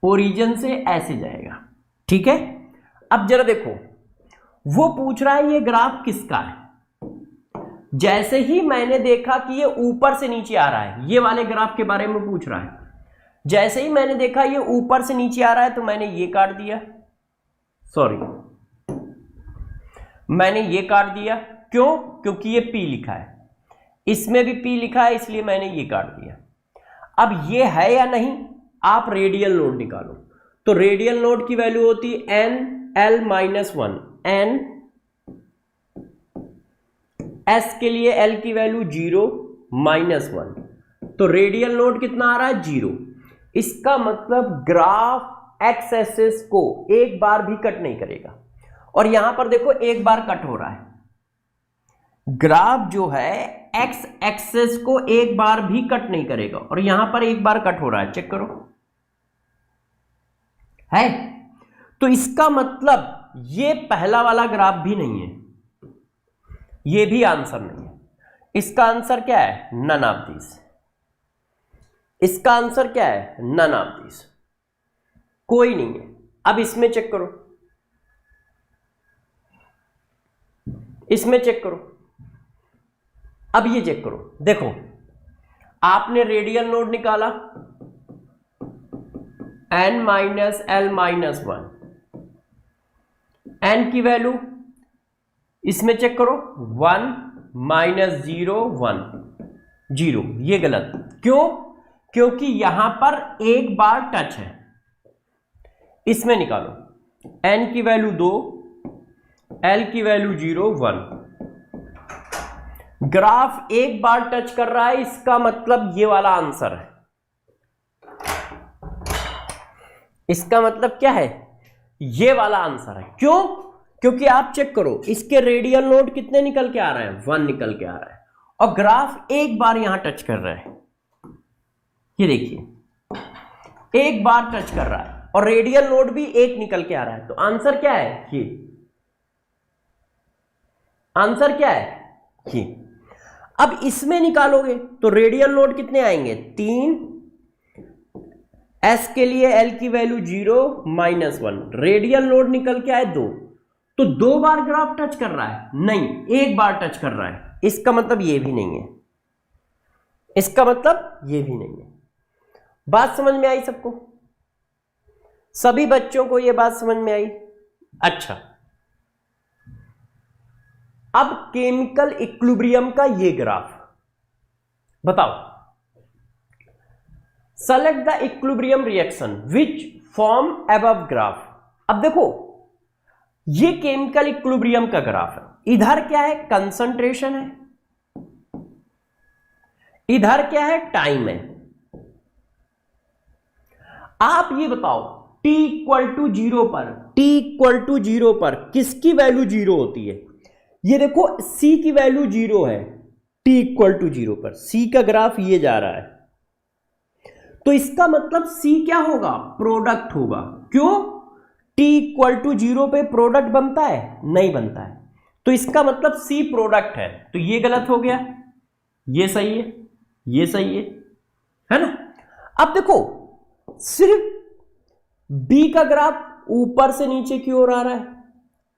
ओरिजिन से ऐसे जाएगा। ठीक है? अब जरा देखो, वो पूछ रहा है ये ग्राफ किसका है। जैसे ही मैंने देखा कि ये ऊपर से नीचे आ रहा है, ये वाले ग्राफ के बारे में पूछ रहा है, जैसे ही मैंने देखा ये ऊपर से नीचे आ रहा है तो मैंने ये काट दिया। सॉरी, मैंने ये काट दिया। क्यों? क्योंकि ये P लिखा है, इसमें भी P लिखा है, इसलिए मैंने ये काट दिया। अब ये है या नहीं, आप रेडियल नोड निकालो। तो रेडियल नोड की वैल्यू होती है n(l-1)। n s के लिए l की वैल्यू 0 -1, तो रेडियल नोड कितना आ रहा है? 0। इसका मतलब ग्राफ एक्स एक्सिस को एक बार भी कट नहीं करेगा। और यहां पर देखो एक बार कट हो रहा है। ग्राफ जो है एक्स एक्सिस को एक बार भी कट नहीं करेगा, और यहां पर एक बार कट हो रहा है। चेक करो, है? तो इसका मतलब ये पहला वाला ग्राफ भी नहीं है, ये भी आंसर नहीं है। इसका आंसर क्या है? None of this. इसका आंसर क्या है? None of this. कोई नहीं है। अब इसमें चेक करो, इसमें चेक करो। अब ये चेक करो, देखो आपने रेडियल नोड निकाला n-l-1, n की वैल्यू इसमें चेक करो 1 -0 1 0। ये गलत। क्यों? क्योंकि यहां पर एक बार टच है। इसमें निकालो, n की वैल्यू 2, l की वैल्यू 0 1। ग्राफ एक बार टच कर रहा है, इसका मतलब ये वाला आंसर है। इसका मतलब क्या है? ये वाला आंसर है। क्यों? क्योंकि आप चेक करो, इसके रेडियल नोड कितने निकल के आ रहे हैं? 1 निकल के आ रहा है, और ग्राफ एक बार यहां टच कर रहा है। ये देखिए, एक बार टच कर रहा है और रेडियल नोड भी एक निकल के आ रहा है। तो आंसर क्या है? ये आंसर क्या है? ये। अब इसमें निकालोगे तो रेडियल नोड कितने आएंगे? 3। s के लिए l की वैल्यू 0 -1। रेडियल नोड निकल के आए 2, तो 2 बार ग्राफ टच कर रहा है? नहीं, एक बार टच कर रहा है। इसका मतलब ये भी नहीं है, इसका मतलब ये भी नहीं है। बात समझ में आई सबको? सभी बच्चों को यह बात समझ में आई? अच्छा, अब केमिकल इक्विलिब्रियम का ये ग्राफ बताओ। Select the equilibrium reaction which form above graph. अब देखो, ये केमिकल इक्विलिब्रियम का ग्राफ है। इधर क्या है? कंसंट्रेशन है, इधर क्या है? टाइम है। आप ये बताओ, t इक्वल टू 0 पर, t इक्वल टू 0 पर किसकी वैल्यू 0 होती है? ये देखो, c की वैल्यू 0 है t इक्वल टू 0 पर। c का ग्राफ ये जा रहा है, तो इसका मतलब c क्या होगा? प्रोडक्ट होगा। क्यों? t इक्वल टू 0 पे प्रोडक्ट बनता है? नहीं बनता है, तो इसका मतलब c प्रोडक्ट है। तो ये गलत हो गया, ये सही है, ये सही है ना? अब देखो, सिर्फ b का ग्राफ ऊपर से नीचे की ओर आ रहा है,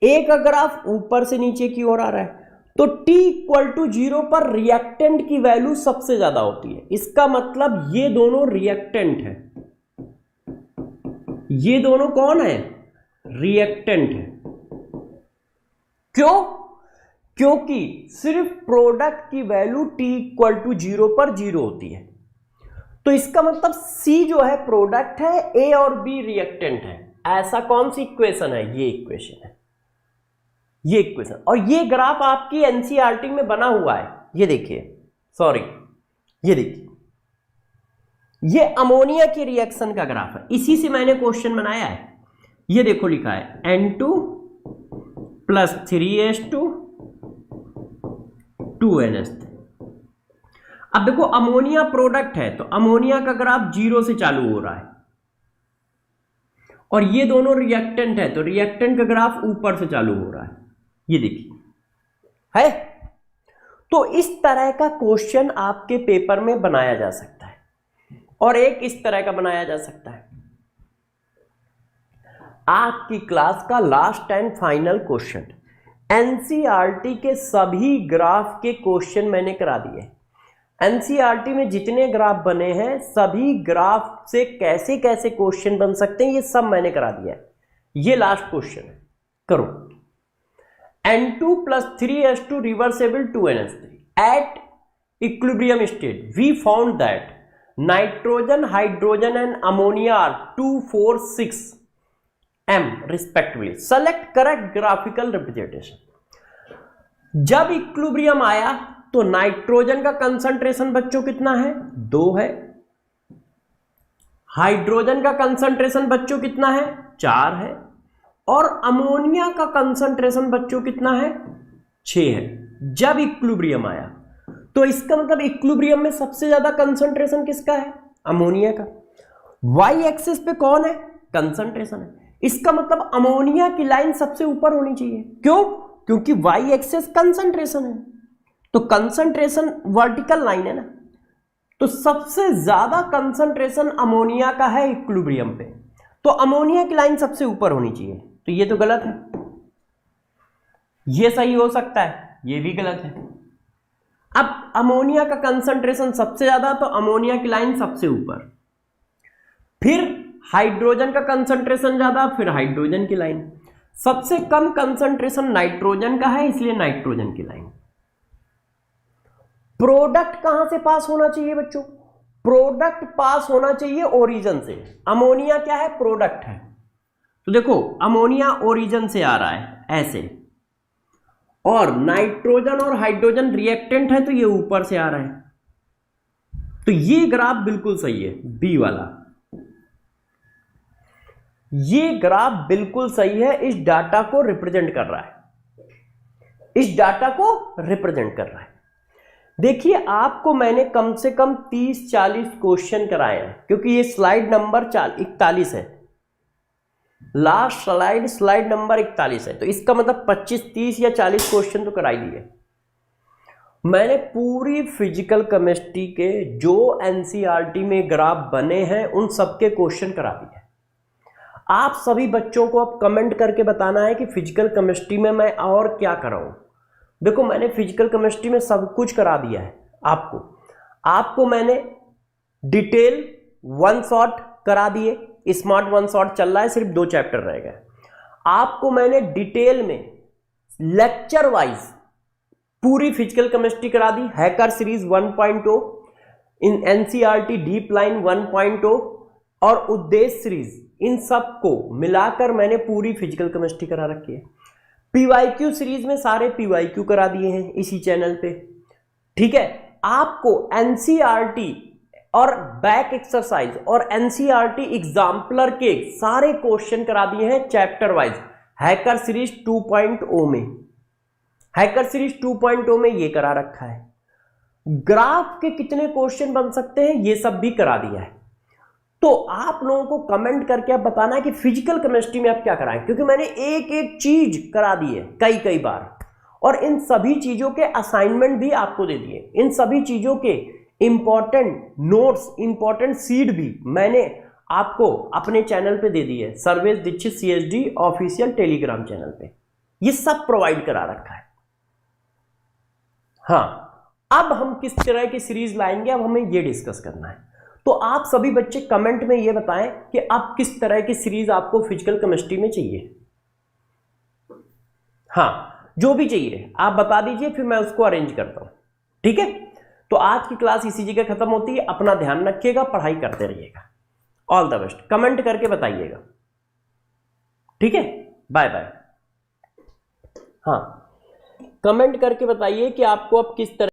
a का ग्राफ ऊपर से नीचे की ओर आ रहा है, तो t इक्वल टू 0 पर रिएक्टेंट की वैल्यू सबसे ज्यादा होती है। इसका मतलब ये दोनों रिएक्टेंट है। ये दोनों कौन है? रिएक्टेंट है। क्यों? क्योंकि सिर्फ प्रोडक्ट की वैल्यू t इक्वल टू 0 पर 0 होती है। तो इसका मतलब C जो है प्रोडक्ट है, A और B रिएक्टेंट है। ऐसा कौन सी इक्वेशन है? ये इक्वेशन है, ये इक्वेशन। और ये ग्राफ आपकी एनसीईआरटी में बना हुआ है। ये देखिए, सॉरी, ये देखिए, ये अमोनिया की रिएक्शन का ग्राफ है। इसी से मैंने क्वेश्चन बनाया है। ये देखो, लिखा है N2 प्लस 3H2 2NH3। अब देखो, अमोनिया प्रोडक्ट है, तो अमोनिया का ग्राफ 0 से चालू हो रहा है, और ये दोनों रिएक्टेंट है, तो रिएक्टेंट का ग्राफ ऊपर से चालू हो रहा है। ये देखिए है। तो इस तरह का क्वेश्चन आपके पेपर में बनाया जा सकता है, और एक इस तरह का बनाया जा सकता है। आपकी क्लास का last and final question, NCERT के सभी ग्राफ के क्वेश्चन मैंने करा दिए। एनसीईआरटी में जितने ग्राफ बने हैं, सभी ग्राफ से कैसे कैसे क्वेश्चन बन सकते हैं, ये सब मैंने करा दिया है। ये लास्ट क्वेश्चन है, करो। N2 plus 3H2 reversible 2NH3 at equilibrium state we found that nitrogen, hydrogen and ammonia are 2, 4, 6 m respectively. Select correct graphical representation. जब इक्विलिब्रियम आया तो नाइट्रोजन का कंसंट्रेशन बच्चों कितना है? 2 है। हाइड्रोजन का कंसंट्रेशन बच्चों कितना है? 4 है। और अमोनिया का कंसंट्रेशन बच्चों कितना है? 6 है। जब इक्विलिब्रियम आया, तो इसका मतलब इक्विलिब्रियम में सबसे ज्यादा कंसंट्रेशन किसका है? अमोनिया का। वाई एक्सिस पे कौन है? कंसंट्रेशन है। इसका मतलब अमोनिया की लाइन सबसे ऊपर होनी चाहिए। क्यों? क्योंकि वाई एक्सिस कंसंट्रेशन है, तो कंसंट्रेशन वर्टिकल लाइन है ना, तो सबसे ज्यादा कंसंट्रेशन अमोनिया का है इक्विलिब्रियम पे, तो अमोनिया की लाइन सबसे ऊपर होनी चाहिए। तो ये तो गलत है, ये सही हो सकता है, ये भी गलत है। अब अमोनिया का कंसंट्रेशन सबसे ज्यादा, तो अमोनिया की लाइन सबसे ऊपर, फिर हाइड्रोजन का कंसंट्रेशन ज्यादा, फिर हाइड्रोजन की लाइन। सबसे कम कंसंट्रेशन नाइट्रोजन का है, इसलिए नाइट्रोजन की लाइन। प्रोडक्ट कहां से पास होना चाहिए बच्चों? प्रोडक्ट पास होना चाहिए ओरिजिन से। अमोनिया क्या है? प्रोडक्ट है। तो देखो, अमोनिया ओरिजिन से आ रहा है ऐसे, और नाइट्रोजन और हाइड्रोजन रिएक्टेंट है, तो ये ऊपर से आ रहा है। तो ये ग्राफ बिल्कुल सही है, बी वाला। ये ग्राफ बिल्कुल सही है, इस डाटा को रिप्रेजेंट कर रहा है, इस डाटा को रिप्रेजेंट कर रहा है। देखिए, आपको मैंने कम से कम 30-40 क्वेश्चन कराए हैं, क्योंकि ये स्लाइड नंबर 41 है, लास्ट स्लाइड नंबर 41 है, तो इसका मतलब 25, 30 या 40 क्वेश्चन तो कराई दिए। मैंने पूरी फिजिकल केमिस्ट्री के जो एनसीईआरटी में ग्राफ बने हैं, उन सबके क्वेश्चन करा दिए। आप सभी बच्चों को अब कमेंट करके बताना है कि फिजिकल केमिस्ट्री में मैं और क्या कराऊं। देखो, मैंने फिजिकल केमिस्ट्री में सब कुछ करा दिया है आपको मैंने डिटेल 1 शॉट करा दिए, स्मार्ट वन शॉट चल रहा है, सिर्फ 2 चैप्टर रह गए। आपको मैंने डिटेल में लेक्चर वाइज पूरी फिजिकल केमिस्ट्री करा दी, hacker series 1.0, in NCERT deep line 1.0 और उद्देश्य सीरीज, इन सब को मिलाकर मैंने पूरी फिजिकल केमिस्ट्री करा रखी है। पीवाईक्यू सीरीज में सारे पीवाईक्यू करा दिए हैं इसी चैनल पे, ठीक है। आपको एनसीईआरटी और बैक एक्सरसाइज और एनसीईआरटी एग्जाम्पलर के सारे क्वेश्चन करा दिए हैं चैप्टर वाइज हैकर सीरीज 2.0 में। हैकर सीरीज 2.0 में ये करा रखा है। ग्राफ के कितने क्वेश्चन बन सकते हैं ये सब भी करा दिया है। तो आप लोगों को कमेंट करके आप बताना है कि फिजिकल केमिस्ट्री में आप क्या कराएं, क्योंकि मैंने एक एक चीज करा दी है कई बार, और इन सभी चीजों के असाइनमेंट भी आपको दे दिए। इन सभी चीजों के इंपॉर्टेंट नोट्स, इंपॉर्टेंट सीड भी मैंने आपको अपने चैनल पे दे दी है, Sarvesh Dikshit CSD official Telegram channel पे ये सब प्रोवाइड करा रखा है। हाँ, अब हम किस तरह की सीरीज लाएंगे, अब हमें ये डिस्कस करना है। तो आप सभी बच्चे कमेंट में ये बताएं कि आप किस तरह की सीरीज आपको फिजिकल केमिस्ट्री में चाहिए। हाँ, जो भी चाहिए आप बता दीजिए, फिर मैं उसको अरेंज करता हूं, ठीक है। तो आज की क्लास इसी जगह खत्म होती है। अपना ध्यान रखिएगा, पढ़ाई करते रहिएगा। All the best. कमेंट करके बताइएगा, ठीक है। Bye bye. हाँ, कमेंट करके बताइए कि आपको अब किस तरह